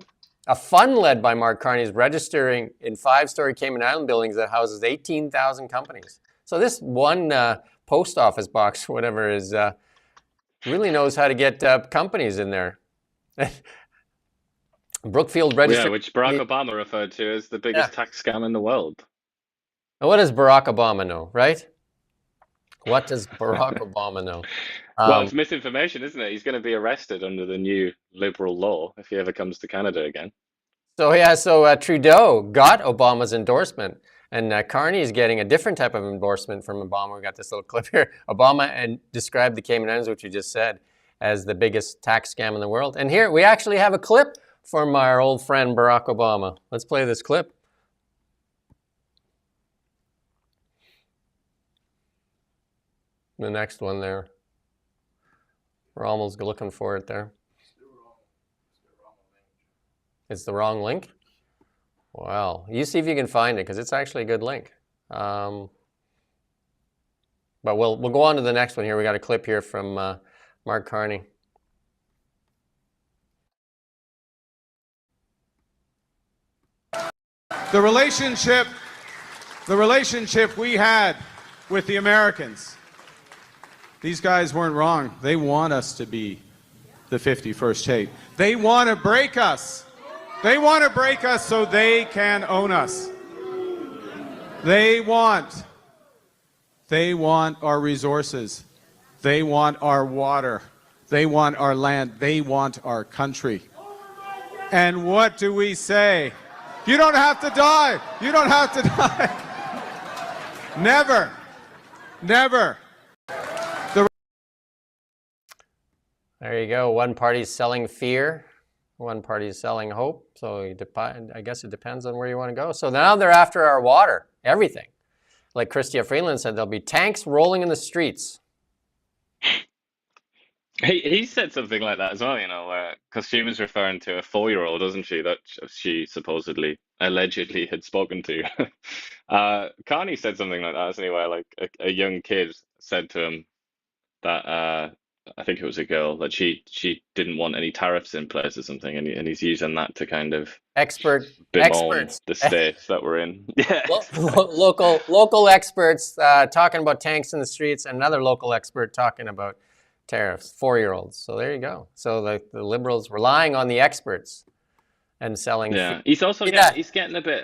fund led by Mark Carney is registering in 5-story Cayman Island buildings that houses 18,000 companies. So this one post office box, whatever, is really knows how to get companies in there. Brookfield registered. Yeah, which Barack Obama referred to as the biggest tax scam in the world. And what does Barack Obama know, right? What does Barack Obama know? Well, it's misinformation, isn't it? He's going to be arrested under the new liberal law if he ever comes to Canada again. So Trudeau got Obama's endorsement, and Carney is getting a different type of endorsement from Obama. We got this little clip here. Obama described the Cayman Islands, which you just said, as the biggest tax scam in the world. And here we actually have a clip from our old friend Barack Obama. Let's play this clip. The next one there. We're almost looking for it there. It's the wrong link? Well, you see if you can find it, because it's actually a good link. But we'll go on to the next one here. We got a clip here from Mark Carney. The relationship we had with the Americans, these guys weren't wrong. They want us to be the 51st state. They want to break us. They want to break us so they can own us. They want our resources. They want our water. They want our land. They want our country. And what do we say? You don't have to die. You don't have to die. Never. Never. There you go. One party's selling fear. One party's selling hope. So I guess it depends on where you want to go. So now they're after our water, everything. Like Chrystia Freeland said, there'll be tanks rolling in the streets. He said something like that as well, you know, because she was referring to a 4-year-old, wasn't she, that she supposedly, allegedly had spoken to. Carney said something like that, anyway, like a young kid said to him that, I think it was a girl, that she didn't want any tariffs in place or something, and he's using that to kind of experts the state that we're in. Yeah. Local experts talking about tanks in the streets, and another local expert talking about tariffs, 4-year-olds. So there you go. So the Liberals relying on the experts and selling. Yeah, he's also he's getting a bit.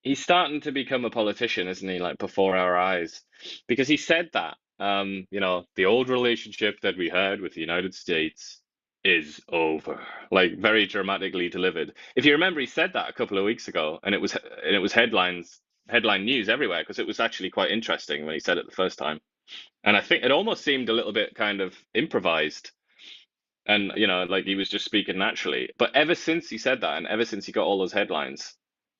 He's starting to become a politician, isn't he? Like before our eyes, because he said that. You know, the old relationship that we had with the United States is over. Like very dramatically delivered. If you remember, he said that a couple of weeks ago, and it was headline news everywhere, because it was actually quite interesting when he said it the first time. And I think it almost seemed a little bit kind of improvised, and you know, like he was just speaking naturally. But ever since he said that, and ever since he got all those headlines,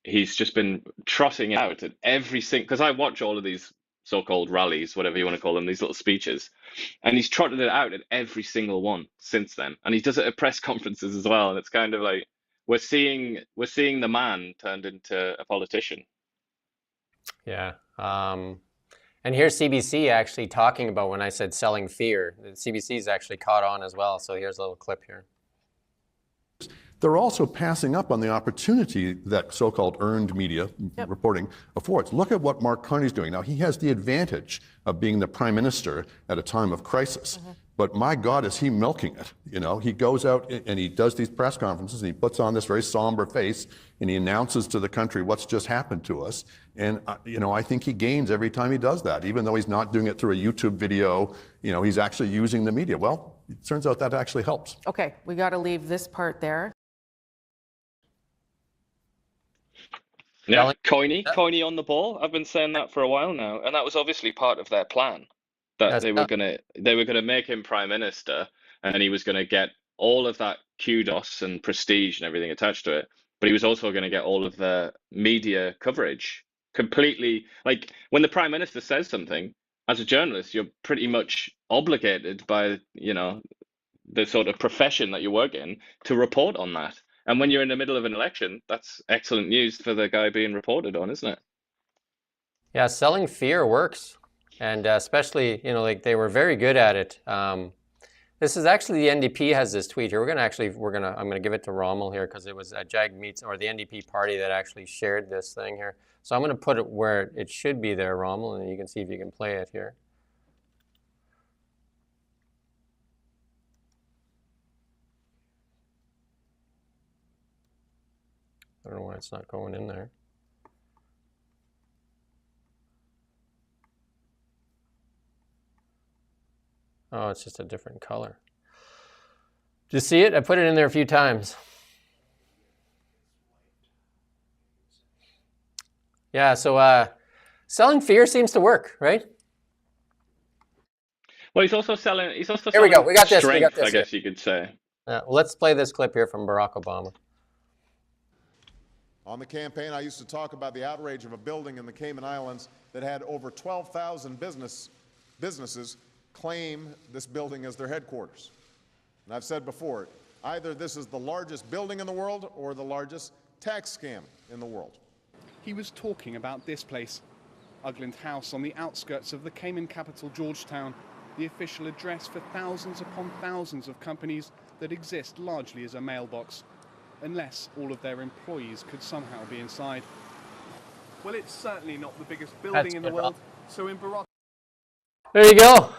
he's just been trotting out at every single. Because I watch all of these so-called rallies, whatever you want to call them, these little speeches, and he's trotted it out at every single one since then. And he does it at press conferences as well. And it's kind of like we're seeing the man turned into a politician. Yeah. And here's CBC actually talking about when I said selling fear. The CBC's actually caught on as well. So here's a little clip here. They're also passing up on the opportunity that so-called earned media reporting affords. Look at what Mark Carney's doing. Now, he has the advantage of being the prime minister at a time of crisis. But my God, is he milking it? You know, he goes out and he does these press conferences and he puts on this very somber face and he announces to the country what's just happened to us. And, you know, I think he gains every time he does that, even though he's not doing it through a YouTube video. You know, he's actually using the media. Well, it turns out that actually helps. Okay, we got to leave this part there. Yeah, Carney on the ball. I've been saying that for a while now, and that was obviously part of their plan. That they were gonna make him prime minister, and he was gonna get all of that kudos and prestige and everything attached to it. But he was also gonna get all of the media coverage. Completely, like when the prime minister says something, as a journalist, you're pretty much obligated by, you know, the sort of profession that you work in to report on that. And when you're in the middle of an election, that's excellent news for the guy being reported on, isn't it? Yeah, selling fear works. And especially, you know, like they were very good at it. This is actually the NDP has this tweet here. I'm gonna give it to Rommel here because it was Jag Meets or the NDP party that actually shared this thing here. So I'm gonna put it where it should be there, Rommel, and you can see if you can play it here. I don't know why it's not going in there. Oh, it's just a different color. Do you see it? I put it in there a few times. Yeah, so selling fear seems to work, right? Well, he's also selling. Here we go. We got this. Strength, we got this. I guess you could say. Well, let's play this clip here from Barack Obama. On the campaign, I used to talk about the outrage of a building in the Cayman Islands that had over 12,000 businesses claim this building as their headquarters. And I've said before, either this is the largest building in the world or the largest tax scam in the world. He was talking about this place, Ugland House on the outskirts of the Cayman capital, Georgetown, the official address for thousands upon thousands of companies that exist largely as a mailbox, unless all of their employees could somehow be inside. Well, it's certainly not the biggest building in the world, so in Barack... There you go.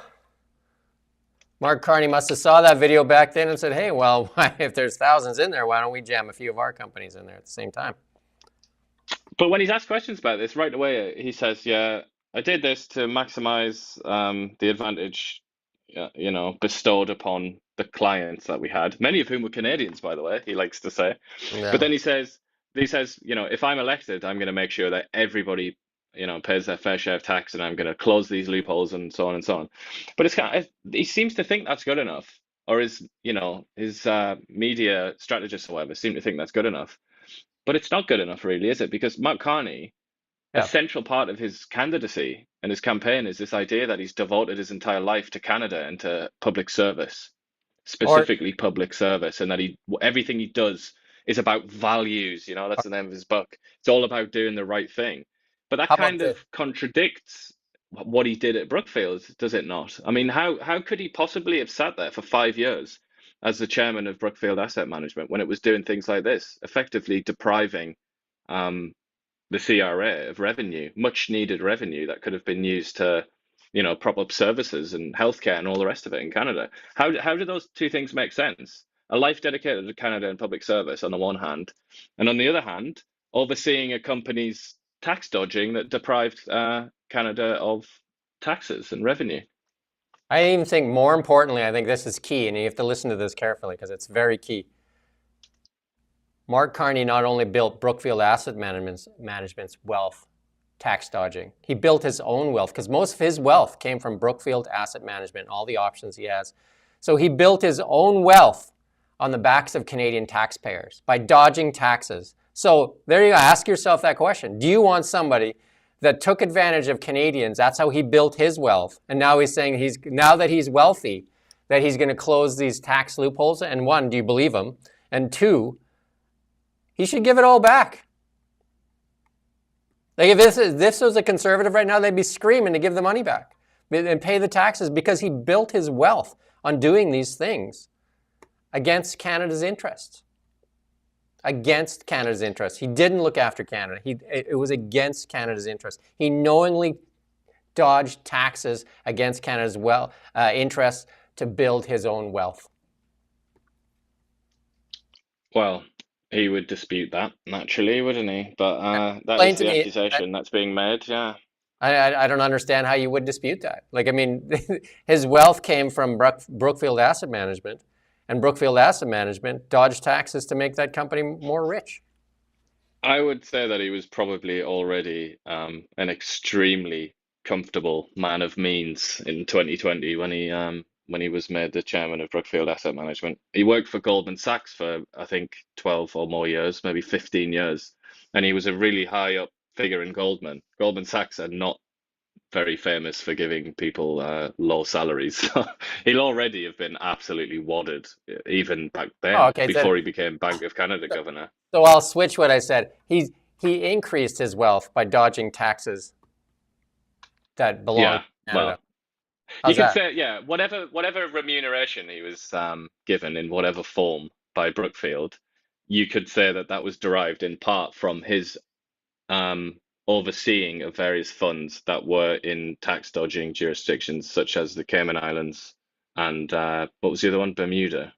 Mark Carney must have saw that video back then and said, hey, well, if there's thousands in there, why don't we jam a few of our companies in there at the same time? But when he's asked questions about this, right away he says, yeah, I did this to maximize the advantage, you know, bestowed upon the clients that we had, many of whom were Canadians, by the way, he likes to say. Yeah. But then he says, you know, if I'm elected, I'm going to make sure that everybody, you know, pays their fair share of tax, and I'm going to close these loopholes and so on and so on. But it's kind of, he seems to think that's good enough, or his media strategists or whatever seem to think that's good enough. But it's not good enough, really, is it? Because Mark Carney, a central part of his candidacy and his campaign is this idea that he's devoted his entire life to Canada and to public service, specifically public service, and that everything he does is about values. You know, that's the name of his book. It's all about doing the right thing. But that kind of contradicts what he did at Brookfield, does it not? I mean, how could he possibly have sat there for 5 years as the chairman of Brookfield Asset Management when it was doing things like this, effectively depriving the CRA of revenue, much needed revenue that could have been used to, you know, prop up services and healthcare and all the rest of it in Canada? How do those two things make sense? A life dedicated to Canada and public service on the one hand, and on the other hand, overseeing a company's tax dodging that deprived Canada of taxes and revenue. I even think more importantly, I think this is key, and you have to listen to this carefully because it's very key. Mark Carney not only built Brookfield Asset Management's wealth, tax dodging, he built his own wealth because most of his wealth came from Brookfield Asset Management, all the options he has. So he built his own wealth on the backs of Canadian taxpayers by dodging taxes. So there you go, ask yourself that question. Do you want somebody that took advantage of Canadians? That's how he built his wealth. And now he's saying now that he's wealthy, that he's going to close these tax loopholes. And one, do you believe him? And two, he should give it all back. Like if this was a conservative right now, they'd be screaming to give the money back and pay the taxes because he built his wealth on doing these things against Canada's interests. Against Canada's interests. He didn't look after Canada. It was against Canada's interests. He knowingly dodged taxes against Canada's interests to build his own wealth. Well, he would dispute that naturally, wouldn't he? But that is the accusation that's being made. Yeah. I don't understand how you would dispute that. Like, I mean, his wealth came from Brookfield Asset Management, and Brookfield Asset Management dodged taxes to make that company more rich. I would say that he was probably already an extremely comfortable man of means in 2020 when he was made the chairman of Brookfield Asset Management. He worked for Goldman Sachs for, I think, 12 or more years, maybe 15 years, and he was a really high up figure in Goldman. Goldman Sachs are not very famous for giving people low salaries. So he'll already have been absolutely wadded, even back then, before he became Bank of Canada governor. So I'll switch what I said. He increased his wealth by dodging taxes that belong to Canada. Well, you could say, yeah, whatever remuneration he was given in whatever form by Brookfield, you could say that was derived in part from his overseeing of various funds that were in tax dodging jurisdictions such as the Cayman Islands and what was the other one? Bermuda.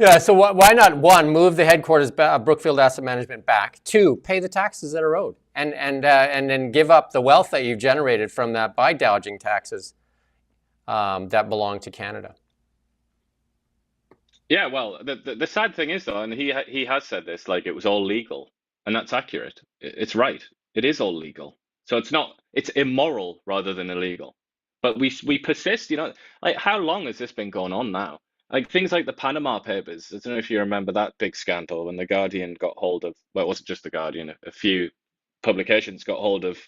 Yeah, so why not, one, move the headquarters of Brookfield Asset Management back, two, pay the taxes that are owed, and then give up the wealth that you've generated from that by dodging taxes that belong to Canada. Yeah, well, the sad thing is though, and he has said this, like it was all legal, and that's accurate. It's right. It is all legal. So it's immoral rather than illegal. But we persist, like how long has this been going on now? Like things like the Panama Papers. I don't know if you remember that big scandal when the Guardian got hold of, well, it wasn't just the Guardian, a few publications got hold of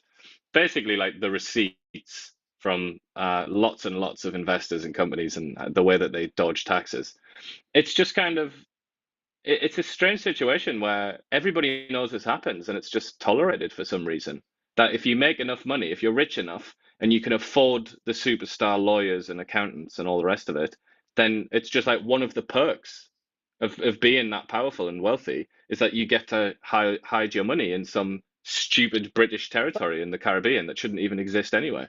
basically like the receipts from lots and lots of investors and companies and the way that they dodge taxes. It's just it's a strange situation where everybody knows this happens and it's just tolerated for some reason. That if you make enough money, if you're rich enough and you can afford the superstar lawyers and accountants and all the rest of it, then it's just like one of the perks of being that powerful and wealthy is that you get to hide your money in some stupid British territory in the Caribbean that shouldn't even exist anyway.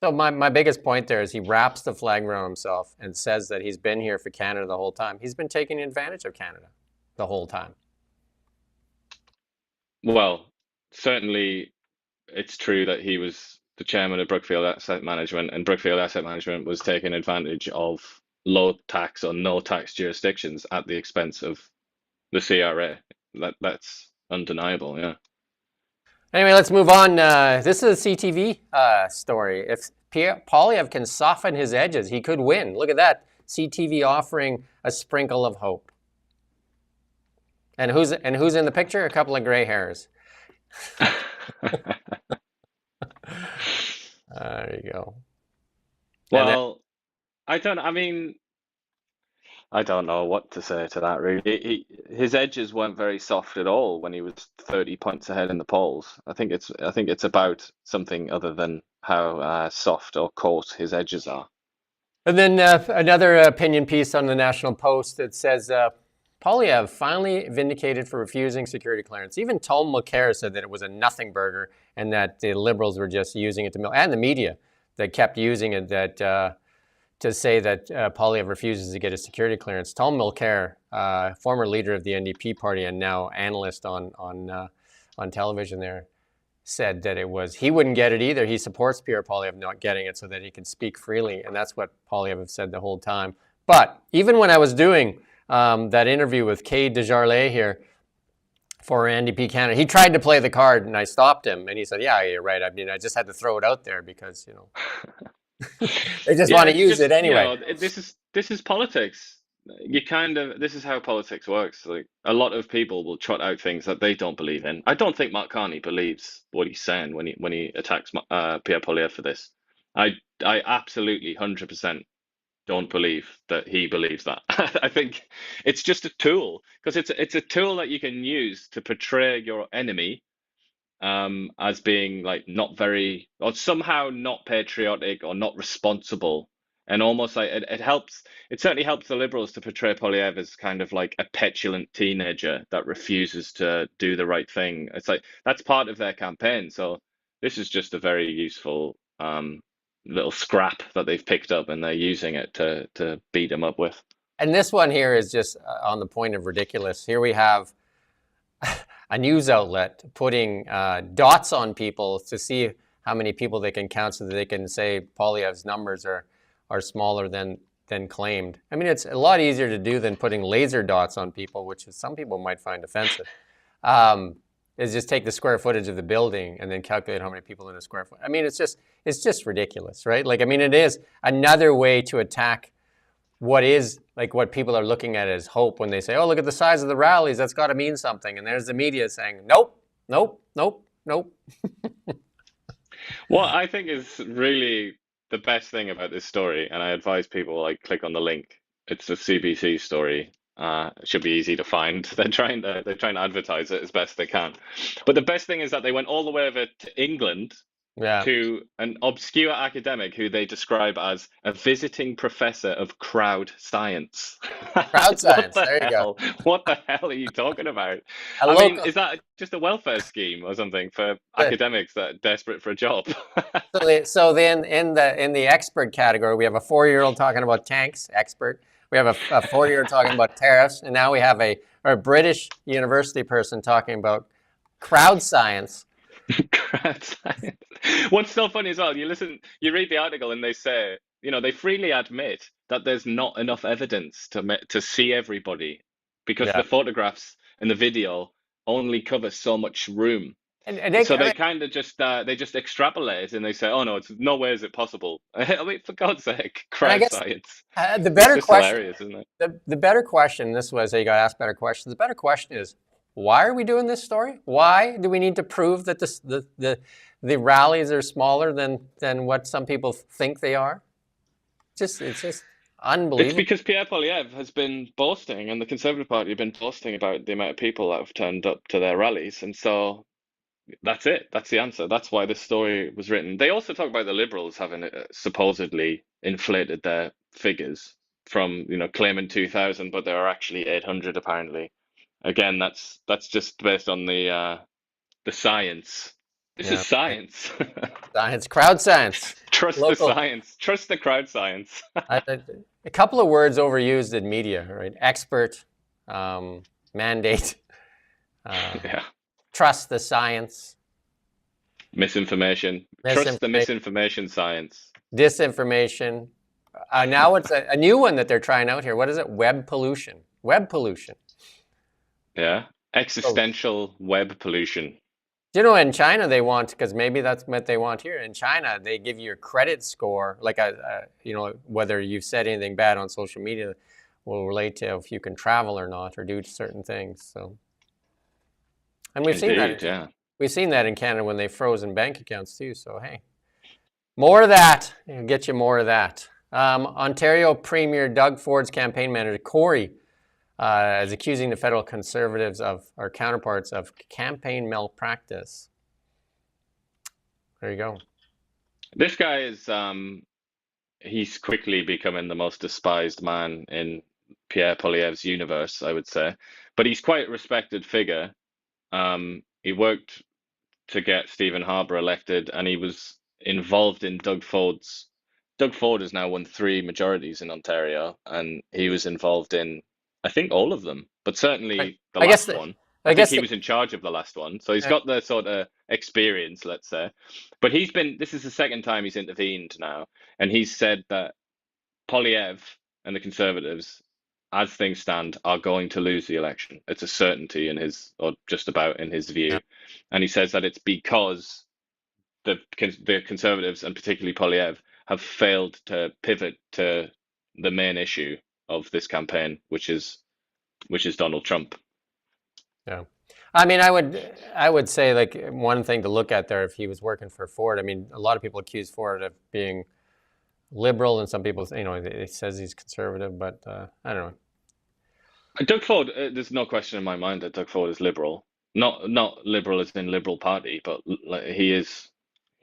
So my biggest point there is he wraps the flag around himself and says that he's been here for Canada the whole time. He's been taking advantage of Canada the whole time. Well, certainly it's true that he was the chairman of Brookfield Asset Management, and Brookfield Asset Management was taking advantage of low tax or no tax jurisdictions at the expense of the CRA. That's undeniable, yeah. Anyway, let's move on. This is a CTV story. If Poilievre can soften his edges, he could win. Look at that. CTV offering a sprinkle of hope. And who's in the picture? A couple of gray hairs. There you go. Well, I don't know what to say to that, really. His edges weren't very soft at all when he was 30 points ahead in the polls. I think it's about something other than how soft or coarse his edges are. And then another opinion piece on the National Post that says Poilievre finally vindicated for refusing security clearance. Even Tom Mulcair said that it was a nothing burger and that the Liberals were just using it to and the media that kept using it to say that Poilievre refuses to get a security clearance. Tom Mulcair, former leader of the NDP party and now analyst on television there, said that he wouldn't get it either. He supports Pierre Poilievre not getting it so that he can speak freely, and that's what Poilievre said the whole time. But even when I was doing that interview with Kay Desjardins here for NDP Canada, he tried to play the card, and I stopped him, and he said, "Yeah, you're right. I mean, I just had to throw it out there because they just want to use it anyway." This is politics. This is how politics works. Like a lot of people will trot out things that they don't believe in. I don't think Mark Carney believes what he's saying when he attacks Pierre Poilievre for this. I absolutely 100% don't believe that he believes that. I think it's just a tool because it's a tool that you can use to portray your enemy as being like not very, or somehow not patriotic or not responsible. And almost like it helps, it certainly helps the Liberals to portray Poilievre as kind of like a petulant teenager that refuses to do the right thing. It's like that's part of their campaign. So this is just a very useful little scrap that they've picked up, and they're using it to beat him up with. And this one here is just on the point of ridiculous. Here we have a news outlet putting dots on people to see how many people they can count so that they can say Poilievre's numbers are smaller than claimed. I mean, it's a lot easier to do than putting laser dots on people, which is, some people might find offensive. Is just take the square footage of the building and then calculate how many people in a square foot. I mean, it's just ridiculous, right? Like, I mean, it is another way to attack what is like what people are looking at as hope when they say, oh, look at the size of the rallies, that's got to mean something. And there's the media saying, nope, nope, nope, nope. What I think is really the best thing about this story, and I advise people like click on the link. It's a CBC story. It should be easy to find. They're trying to advertise it as best they can. But the best thing is that they went all the way over to England to an obscure academic who they describe as a visiting professor of crowd science. Crowd science, there you go. What the hell are you talking about? I mean, is that just a welfare scheme or something for academics that are desperate for a job? So then in the expert category, we have a 4-year-old talking about tanks, expert. We have a 4-year-old talking about tariffs, and now we have a British university person talking about crowd science. Crowd science. What's so funny as well, you read the article and they say, they freely admit that there's not enough evidence to see everybody because the photographs and the video only cover so much room. So they kind of just they just extrapolate and they say, oh no, it's no way is it possible. I mean, for God's sake, crowd science. The better question, hilarious, isn't it? The better question, this was, you got to ask better questions. The better question is, why are we doing this story? Why do we need to prove that the rallies are smaller than what some people think they are? It's just unbelievable. It's because Pierre Poilievre has been boasting, and the Conservative Party have been boasting about the amount of people that have turned up to their rallies, and so that's it. That's the answer. That's why this story was written. They also talk about the Liberals having supposedly inflated their figures from claiming 2,000, but there are actually 800 apparently. Again, that's just based on the science. This is science. Science, crowd science. Trust the science. Trust the crowd science. A couple of words overused in media, right? Expert, mandate, trust the science. Misinformation. Trust the misinformation science. Disinformation. Now it's a new one that they're trying out here. What is it? Web pollution. Web pollution. Yeah, existential web pollution. In China they want, because maybe that's what they want here. In China, they give you a credit score, like whether you've said anything bad on social media will relate to if you can travel or not, or do certain things. So, and we've seen that. We've seen that in Canada when they've frozen bank accounts too. So hey, more of that. It'll get you more of that. Ontario Premier Doug Ford's campaign manager Corey is accusing the federal Conservatives our counterparts of campaign malpractice. There you go. This guy is he's quickly becoming the most despised man in Pierre Poilievre's universe, I would say. But he's quite a respected figure. He worked to get Stephen Harper elected, and he was involved in Doug Ford's. Doug Ford has now won 3 majorities in Ontario, and he was involved in, I think, all of them, but certainly the last one. I think he was in charge of the last one, so he's got the sort of experience, let's say. But this is the second time he's intervened now, and he's said that Poilievre and the Conservatives, as things stand, are going to lose the election. It's a certainty in his, or just about in his view. And he says that it's because the Conservatives, and particularly Poilievre, have failed to pivot to the main issue of this campaign, which is Donald Trump. Yeah, I mean, I would say, like, one thing to look at there, if he was working for Ford. I mean, a lot of people accuse Ford of being liberal, and some people, it says he's conservative, but I don't know. Doug Ford, there's no question in my mind that Doug Ford is liberal. not liberal as in Liberal Party, but like he's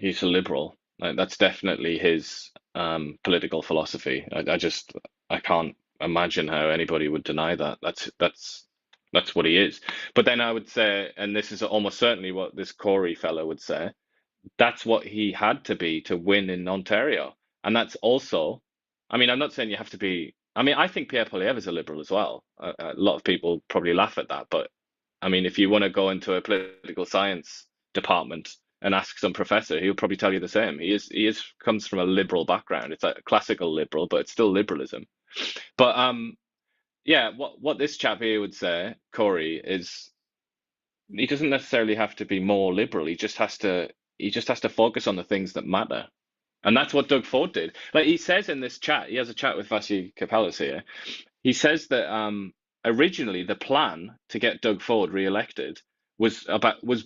a liberal. Like that's definitely his political philosophy. I can't imagine how anybody would deny that. That's what he is. But then I would say, and this is almost certainly what this Corey fellow would say, that's what he had to be to win in Ontario. And that's also, I mean, I'm not saying you have to be, I mean, I think Pierre Poilievre is a liberal as well. A lot of people probably laugh at that, but I mean, if you want to go into a political science department and ask some professor, he'll probably tell you the same. He is comes from a liberal background. It's like a classical liberal, but it's still liberalism. But yeah, what this chap here would say, Corey, is he doesn't necessarily have to be more liberal. He just has to focus on the things that matter. And that's what Doug Ford did. Like he says in this chat, he has a chat with Vasi Kapelas here. He says that originally the plan to get Doug Ford re-elected was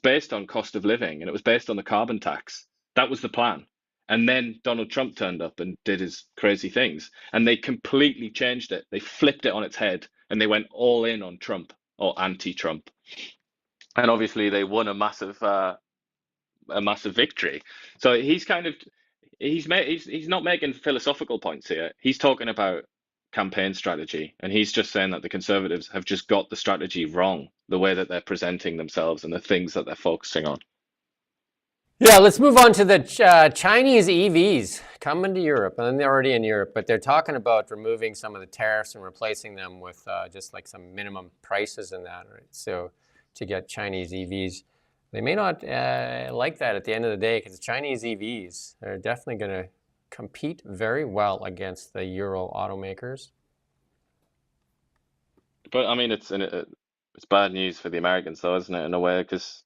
based on cost of living, and it was based on the carbon tax. That was the plan. And then Donald Trump turned up and did his crazy things, and they completely changed it. They flipped it on its head, and they went all in on Trump or anti-Trump. And obviously they won a massive victory. So he's not making philosophical points here. He's talking about campaign strategy, and he's just saying that the Conservatives have just got the strategy wrong, the way that they're presenting themselves and the things that they're focusing on. Yeah, let's move on to the Chinese EVs coming to Europe, and they're already in Europe, but they're talking about removing some of the tariffs and replacing them with just like some minimum prices and that, right? So to get Chinese EVs, they may not like that at the end of the day, because Chinese EVs are definitely going to compete very well against the Euro automakers. But I mean, it's bad news for the Americans, though, isn't it, in a way, because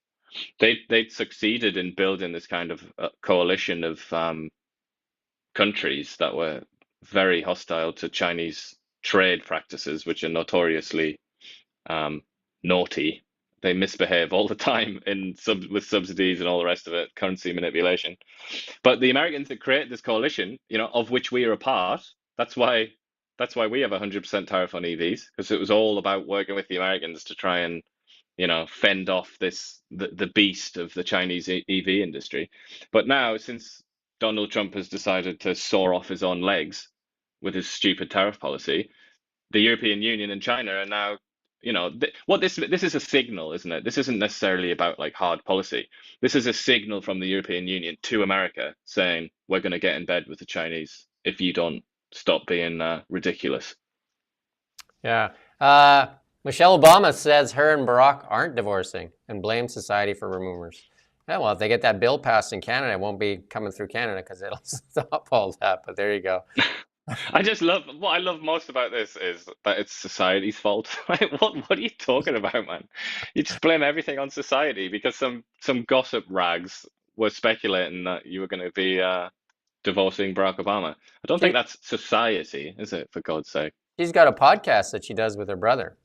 they'd succeeded in building this kind of coalition of countries that were very hostile to Chinese trade practices, which are notoriously naughty. They misbehave all the time with subsidies and all the rest of it, currency manipulation. But the Americans that created this coalition, of which we are a part, that's why we have 100% tariff on EVs, because it was all about working with the Americans to try and fend off the beast of the Chinese EV industry. But now, since Donald Trump has decided to saw off his own legs with his stupid tariff policy, the European Union and China are now, what this is a signal, isn't it? This isn't necessarily about like hard policy. This is a signal from the European Union to America saying we're going to get in bed with the Chinese if you don't stop being ridiculous. Yeah. Michelle Obama says her and Barack aren't divorcing and blames society for rumors. Yeah, well, if they get that bill passed in Canada, it won't be coming through Canada because it'll stop all that. But there you go. What I love most about this is that it's society's fault. Like, what are you talking about, man? You just blame everything on society because some gossip rags were speculating that you were going to be divorcing Barack Obama. I don't think that's society, is it? For God's sake. She's got a podcast that she does with her brother.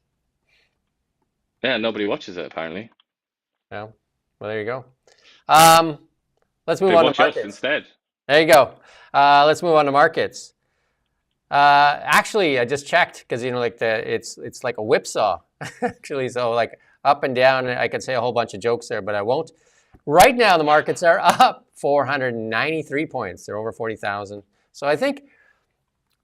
Yeah, nobody watches it apparently. Yeah. Well, there you go. Let's move on to markets instead. There you go. Let's move on to markets. Actually, I just checked because it's like a whipsaw. Actually, so like up and down. I could say a whole bunch of jokes there, but I won't. Right now, the markets are up 493 points. They're over 40,000. So I think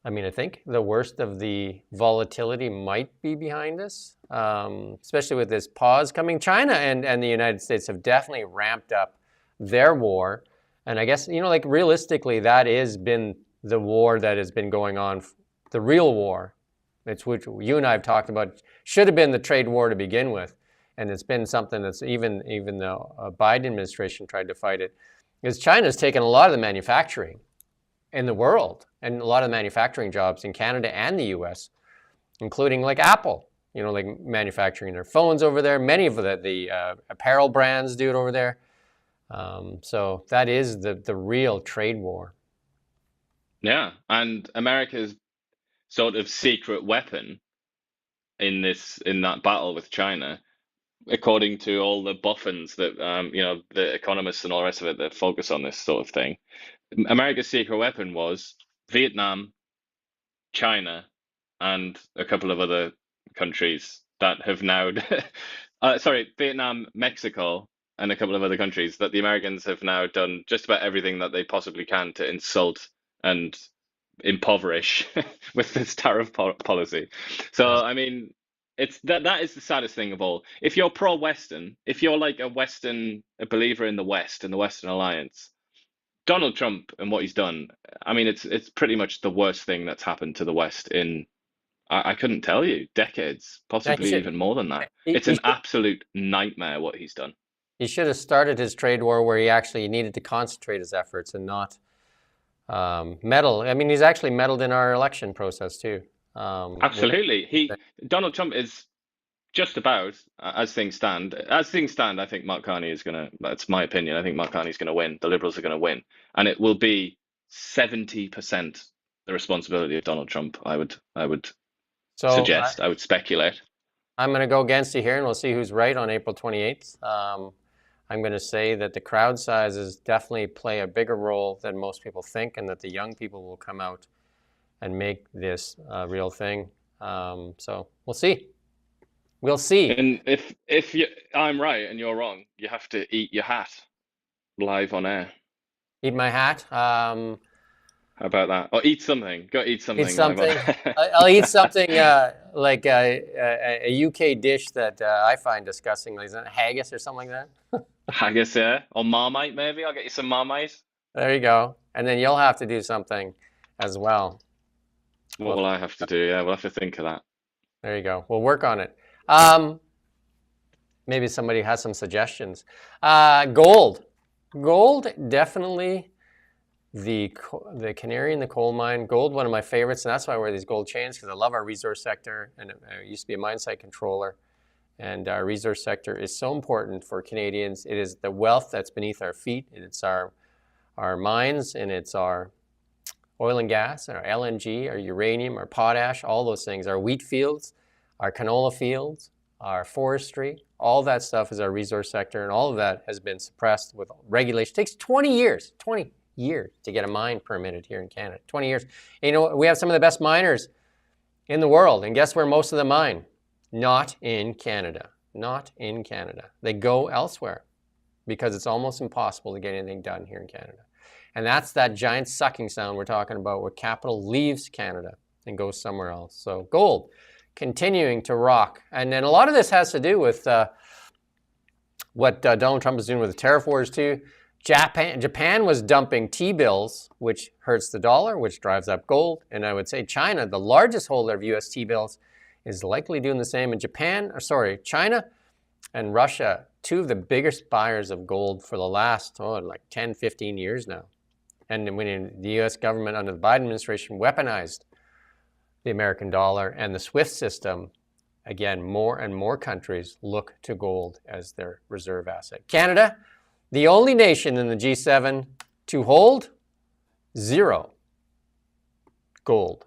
the worst of the volatility might be behind us, especially with this pause coming. China and the United States have definitely ramped up their war. And I guess, realistically, that has been the war that has been going on, the real war. It's which you and I have talked about, should have been the trade war to begin with. And it's been something that's even though a Biden administration tried to fight it, is China's taken a lot of the manufacturing in the world and a lot of manufacturing jobs in Canada and the US, including like Apple, like manufacturing their phones over there. Many of the apparel brands do it over there. So that is the real trade war. Yeah, and America's sort of secret weapon in that battle with China, according to all the boffins that the economists and all the rest of it that focus on this sort of thing, America's secret weapon was Vietnam, China, and a couple of other countries that have now, Vietnam, Mexico, and a couple of other countries, that the Americans have now done just about everything that they possibly can to insult and impoverish with this tariff policy. So, Yeah. I mean, it's that is the saddest thing of all. If you're pro-Western, if you're like a believer in the West and the Western Alliance, Donald Trump and what he's done, I mean, it's pretty much the worst thing that's happened to the West in I couldn't tell you, decades, Yeah, possibly even more than that. he, It's he an absolute nightmare what he's done. he should have started his trade war where he actually needed to concentrate his efforts and not meddle. I mean, he's actually meddled in our election process too. Absolutely. Donald Trump is just about, as things stand, I think Mark Carney is gonna, that's my opinion, I think Mark Carney's gonna win. The Liberals are gonna win. And it will be 70% the responsibility of Donald Trump, I would suggest, I would speculate. I'm going to go against you here, and we'll see who's right on April 28th. I'm going to say that the crowd sizes definitely play a bigger role than most people think, and that the young people will come out and make this a real thing. So we'll see. We'll see. And if I'm right and you're wrong, you have to eat your hat live on air. Eat my hat. How about that? Or eat something. Go eat something. Eat something. I'll eat something like a UK dish that I find disgusting. Like, is it haggis or something like that? Haggis, yeah. Or Marmite, maybe. I'll get you some Marmite. There you go. And then you'll have to do something as well. What will I have to do? Yeah, we'll have to think of that. There you go. We'll work on it. Maybe somebody has some suggestions. Gold. Gold, definitely the canary in the coal mine. Gold, one of my favorites, and that's why I wear these gold chains, because I love our resource sector, and I used to be a mine site controller. And our resource sector is so important for Canadians. It is the wealth that's beneath our feet. It's our mines, and it's our oil and gas, and our LNG, our uranium, our potash, all those things, our wheat fields, our canola fields, our forestry, all that stuff is our resource sector, and all of that has been suppressed with regulation. It takes 20 years to get a mine permitted here in Canada, 20 years. And you know what? We have some of the best miners in the world, and guess where most of them mine? Not in Canada. Not in Canada. They go elsewhere because it's almost impossible to get anything done here in Canada. And that's that giant sucking sound we're talking about where capital leaves Canada and goes somewhere else. So gold continuing to rock. And then a lot of this has to do with what Donald Trump is doing with the tariff wars too. Japan was dumping T-bills, which hurts the dollar, which drives up gold. And I would say China, the largest holder of US T-bills, is likely doing the same. In China and Russia, two of the biggest buyers of gold for the last, like 10, 15 years now. And when the US government under the Biden administration weaponized the American dollar and the SWIFT system, again, more and more countries look to gold as their reserve asset. Canada, the only nation in the G7 to hold zero gold.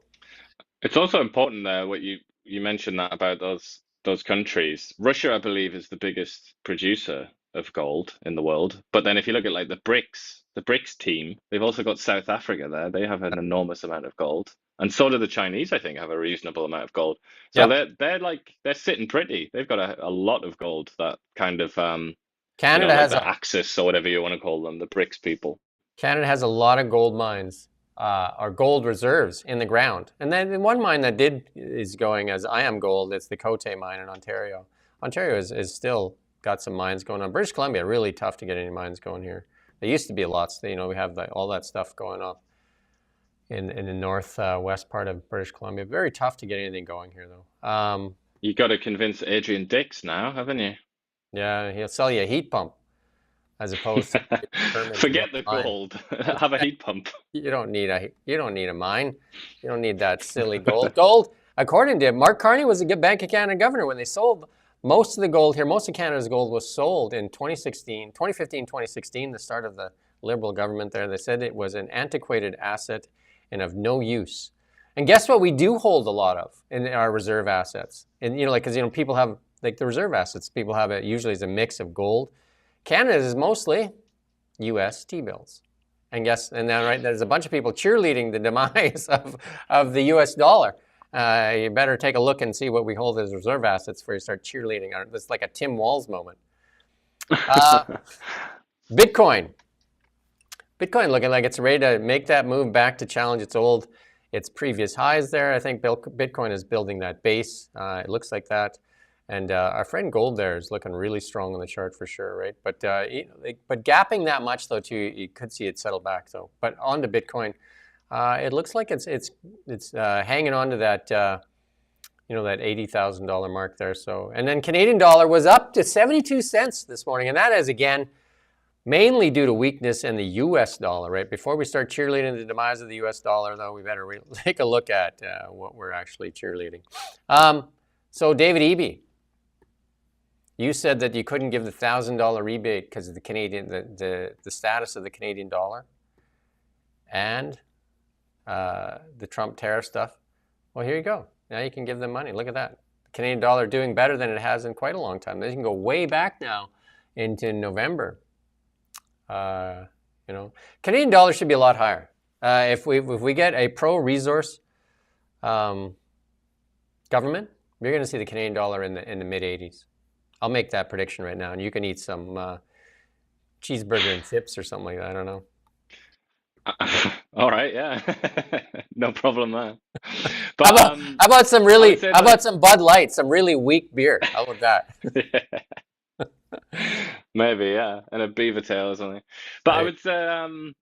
It's also important there what you mentioned that about those countries. Russia, I believe, is the biggest producer of gold in the world. But then if you look at like the BRICS team, they've also got South Africa there. They have an enormous amount of gold. And so do the Chinese, I think, have a reasonable amount of gold. So they're sitting pretty. They've got a lot of gold, that kind of Canada has the Axis or whatever you want to call them, the BRICS people. Canada has a lot of gold mines. Or gold reserves in the ground. And then one mine that is going as I am gold, it's the Cote mine in Ontario. Ontario is still got some mines going on. British Columbia, really tough to get any mines going here. There used to be lots, we have all that stuff going up in the northwest part of British Columbia. Very tough to get anything going here though. You got to convince Adrian Dix now, haven't you? Yeah, he'll sell you a heat pump. As opposed to forget the gold, have a heat pump. You don't need a mine. You don't need that silly gold. Gold, according to Mark Carney, was a good Bank of Canada governor when they sold most of the gold here. Most of Canada's gold was sold in 2015, 2016, the start of the Liberal government there. They said it was an antiquated asset and of no use. And guess what we do hold a lot of in our reserve assets? And because people have like the reserve assets, people have it usually as a mix of gold. Canada is mostly U.S. T-bills. And then, right, there's a bunch of people cheerleading the demise of the U.S. dollar. You better take a look and see what we hold as reserve assets before you start cheerleading. It's like a Tim Walz moment. Bitcoin. Bitcoin looking like it's ready to make that move back to challenge its previous highs there. I think Bitcoin is building that base. It looks like that. And our friend gold there is looking really strong on the chart for sure, right? But gapping that much though too, you could see it settle back though. But on to Bitcoin, it looks like it's hanging on to that that $80,000 mark there. So, and then Canadian dollar was up to 72 cents this morning, and that is again mainly due to weakness in the U.S. dollar, right? Before we start cheerleading the demise of the U.S. dollar, though, we better take a look at what we're actually cheerleading. So, David Eby, you said that you couldn't give the $1,000 rebate because of the Canadian, the status of the Canadian dollar and the Trump tariff stuff. Well, here you go. Now you can give them money. Look at that. The Canadian dollar doing better than it has in quite a long time. They can go way back now into November. Canadian dollar should be a lot higher. If we get a pro-resource government, you're going to see the Canadian dollar in the mid-80s. I'll make that prediction right now, and you can eat some cheeseburger and chips or something like that. I don't know. All right, yeah, no problem there. But how about some some Bud Light, some really weak beer? How about that? Maybe, yeah, and a beaver tail or something. But Right. I would say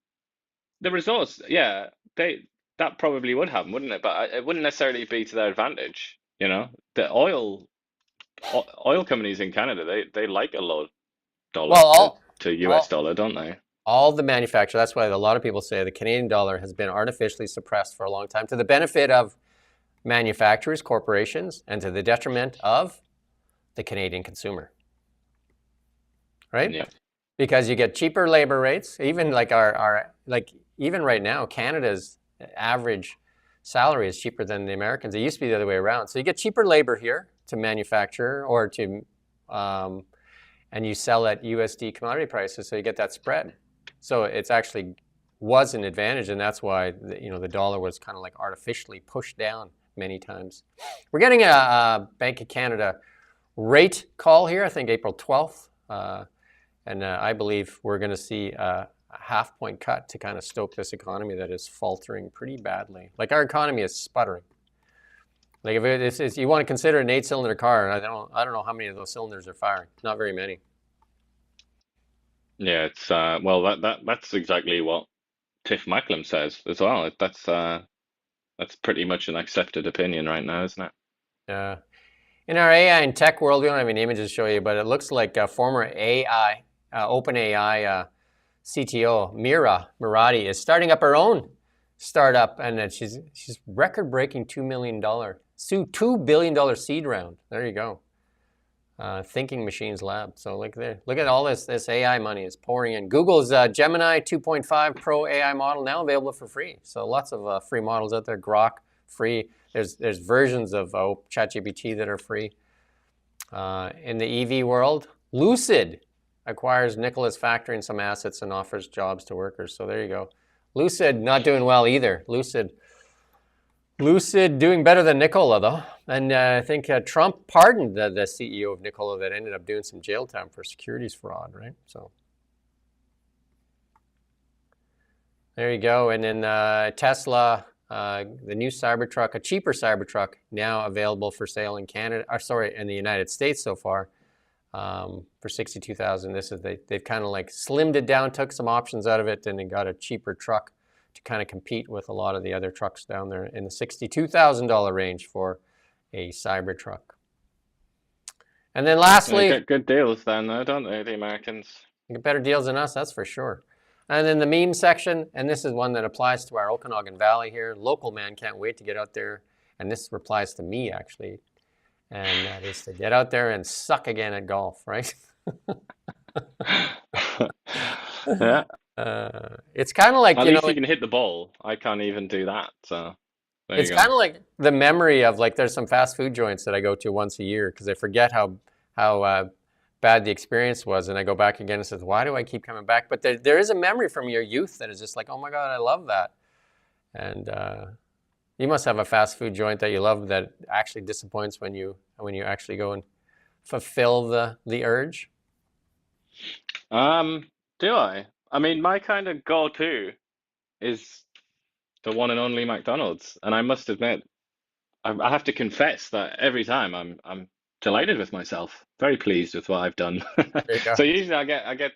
the resource, yeah, that probably would happen, wouldn't it? But it wouldn't necessarily be to their advantage. The oil companies in Canada, they like a low dollar to US dollar, don't they? All the manufacturers, that's why a lot of people say the Canadian dollar has been artificially suppressed for a long time to the benefit of manufacturers, corporations, and to the detriment of the Canadian consumer. Right? Yeah. Because you get cheaper labor rates, even like even right now, Canada's average salary is cheaper than the Americans. It used to be the other way around. So you get cheaper labor here to manufacture or to, and you sell at USD commodity prices, so you get that spread. So it's actually was an advantage, and that's why the dollar was kind of like artificially pushed down many times. We're getting a Bank of Canada rate call here, I think April 12th. And I believe we're going to see a half-point cut to kind of stoke this economy that is faltering pretty badly. Like our economy is sputtering. Like if you want to consider an 8-cylinder car, I don't know how many of those cylinders are firing. Not very many. Yeah, it's that's exactly what Tiff Macklem says as well. That's pretty much an accepted opinion right now, isn't it? Yeah. In our AI and tech world, we don't have any images to show you, but it looks like former OpenAI CTO Mira Murati is starting up her own startup, and she's record-breaking $2 billion seed round. There you go. Thinking Machines Lab. So look at all this AI money is pouring in. Google's Gemini 2.5 Pro AI model now available for free. So lots of free models out there. Grok free. There's versions of ChatGPT that are free. In the EV world, Lucid acquires Nikola's factory and some assets and offers jobs to workers. So there you go. Lucid not doing well either. Lucid doing better than Nikola though. And I think Trump pardoned the CEO of Nikola that ended up doing some jail time for securities fraud, right? So there you go. And then Tesla, the new Cybertruck, a cheaper Cybertruck, now available for sale in Canada, in the United States so far, for $62,000. They've kind of like slimmed it down, took some options out of it, and they got a cheaper truck to kind of compete with a lot of the other trucks down there in the $62,000 range for a Cybertruck. And then lastly, they get good deals then, though, don't they, the Americans? They get better deals than us, that's for sure. And then the meme section, and this is one that applies to our Okanagan Valley here. Local man can't wait to get out there, and this applies to me actually, and that is to get out there and suck again at golf, right? Yeah. It's kind of like, at least you can hit the ball. I can't even do that, so it's kind of like the memory of like there's some fast food joints that I go to once a year because I forget how bad the experience was, and I go back again and says, why do I keep coming back? But there is a memory from your youth that is just like, oh my God, I love that. And You must have a fast food joint that you love that actually disappoints when you actually go and fulfill the urge. Do I? I mean, my kind of go-to is the one and only McDonald's, and I must admit, I have to confess that every time I'm delighted with myself, very pleased with what I've done. There you go. So usually I get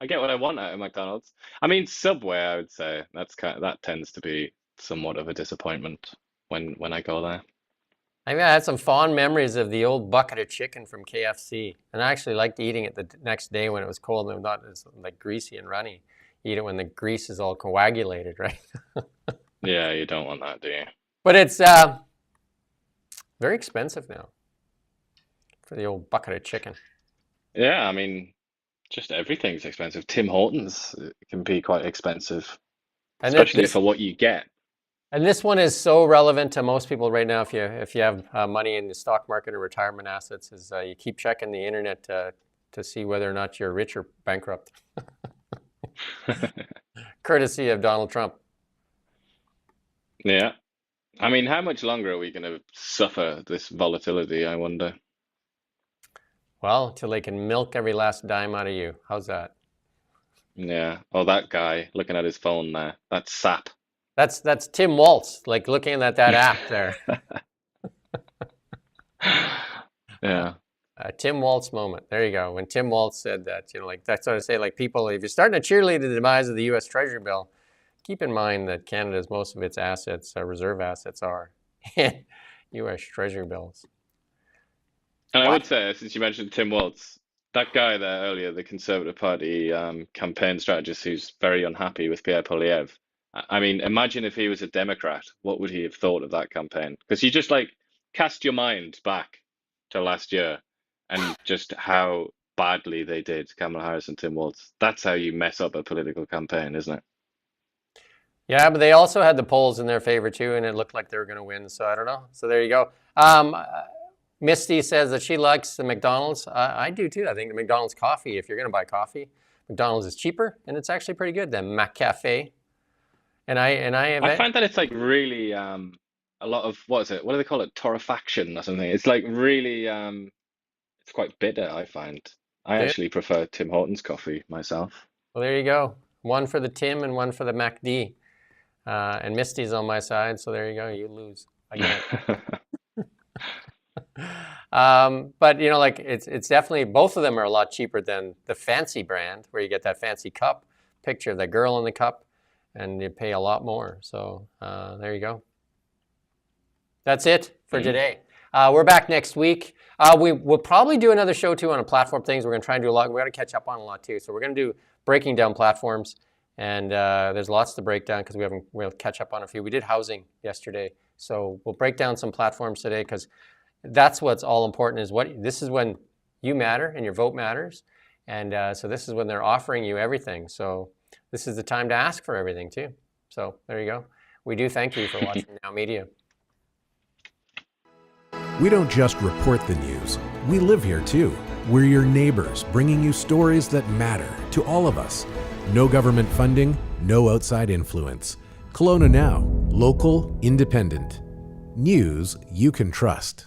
what I want out of McDonald's. I mean, Subway, I would say that tends to be somewhat of a disappointment when I go there. I mean, I had some fond memories of the old bucket of chicken from KFC, and I actually liked eating it the next day when it was cold and not as like greasy and runny. You eat it when the grease is all coagulated, right? Yeah, you don't want that, do you? But it's very expensive now for the old bucket of chicken. Yeah, I mean, just everything's expensive. Tim Hortons can be quite expensive, And especially for what you get. And this one is so relevant to most people right now. If you have money in the stock market or retirement assets, is you keep checking the internet to see whether or not you're rich or bankrupt. Courtesy of Donald Trump. Yeah. I mean, how much longer are we going to suffer this volatility, I wonder? Well, until they can milk every last dime out of you. How's that? Yeah. Oh, that guy looking at his phone there. That's sap. That's Tim Waltz, like looking at that app there. Yeah. Tim Waltz moment. There you go. When Tim Waltz said that, like that's what I say, like people, if you're starting to cheerlead the demise of the U.S. Treasury bill, keep in mind that Canada's most of its assets, reserve assets, are in U.S. Treasury bills. And I would say, since you mentioned Tim Waltz, that guy there earlier, the Conservative Party campaign strategist who's very unhappy with Pierre Poilievre. I mean, imagine if he was a Democrat, what would he have thought of that campaign? Because you just like cast your mind back to last year and just how badly they did Kamala Harris and Tim Waltz. That's how you mess up a political campaign, isn't it? Yeah, but they also had the polls in their favor too, and it looked like they were going to win. So I don't know. So there you go. Misty says that she likes the McDonald's. I do too. I think the McDonald's coffee, if you're going to buy coffee, McDonald's is cheaper, and it's actually pretty good than McCafe. And I find that it's like really a lot of, what is it? What do they call it? Torrefaction or something. It's like really it's quite bitter, I find. I actually prefer Tim Hortons coffee myself. Well, there you go. One for the Tim and one for the MacD. And Misty's on my side, so there you go. You lose again. But like it's definitely, both of them are a lot cheaper than the fancy brand where you get that fancy cup, picture of the girl in the cup, and you pay a lot more. So there you go. That's it for today. We're back next week. We'll probably do another show too on platform things. We're going to try and do a lot. We're going to catch up on a lot too. So we're going to do breaking down platforms, and there's lots to break down because we'll catch up on a few. We did housing yesterday, so we'll break down some platforms today because that's what's all important. This is when you matter and your vote matters, and so this is when they're offering you everything. So this is the time to ask for everything too. So there you go. We do thank you for watching Now Media. We don't just report the news. We live here too. We're your neighbors, bringing you stories that matter to all of us. No government funding, no outside influence. Kelowna Now, local, independent. News you can trust.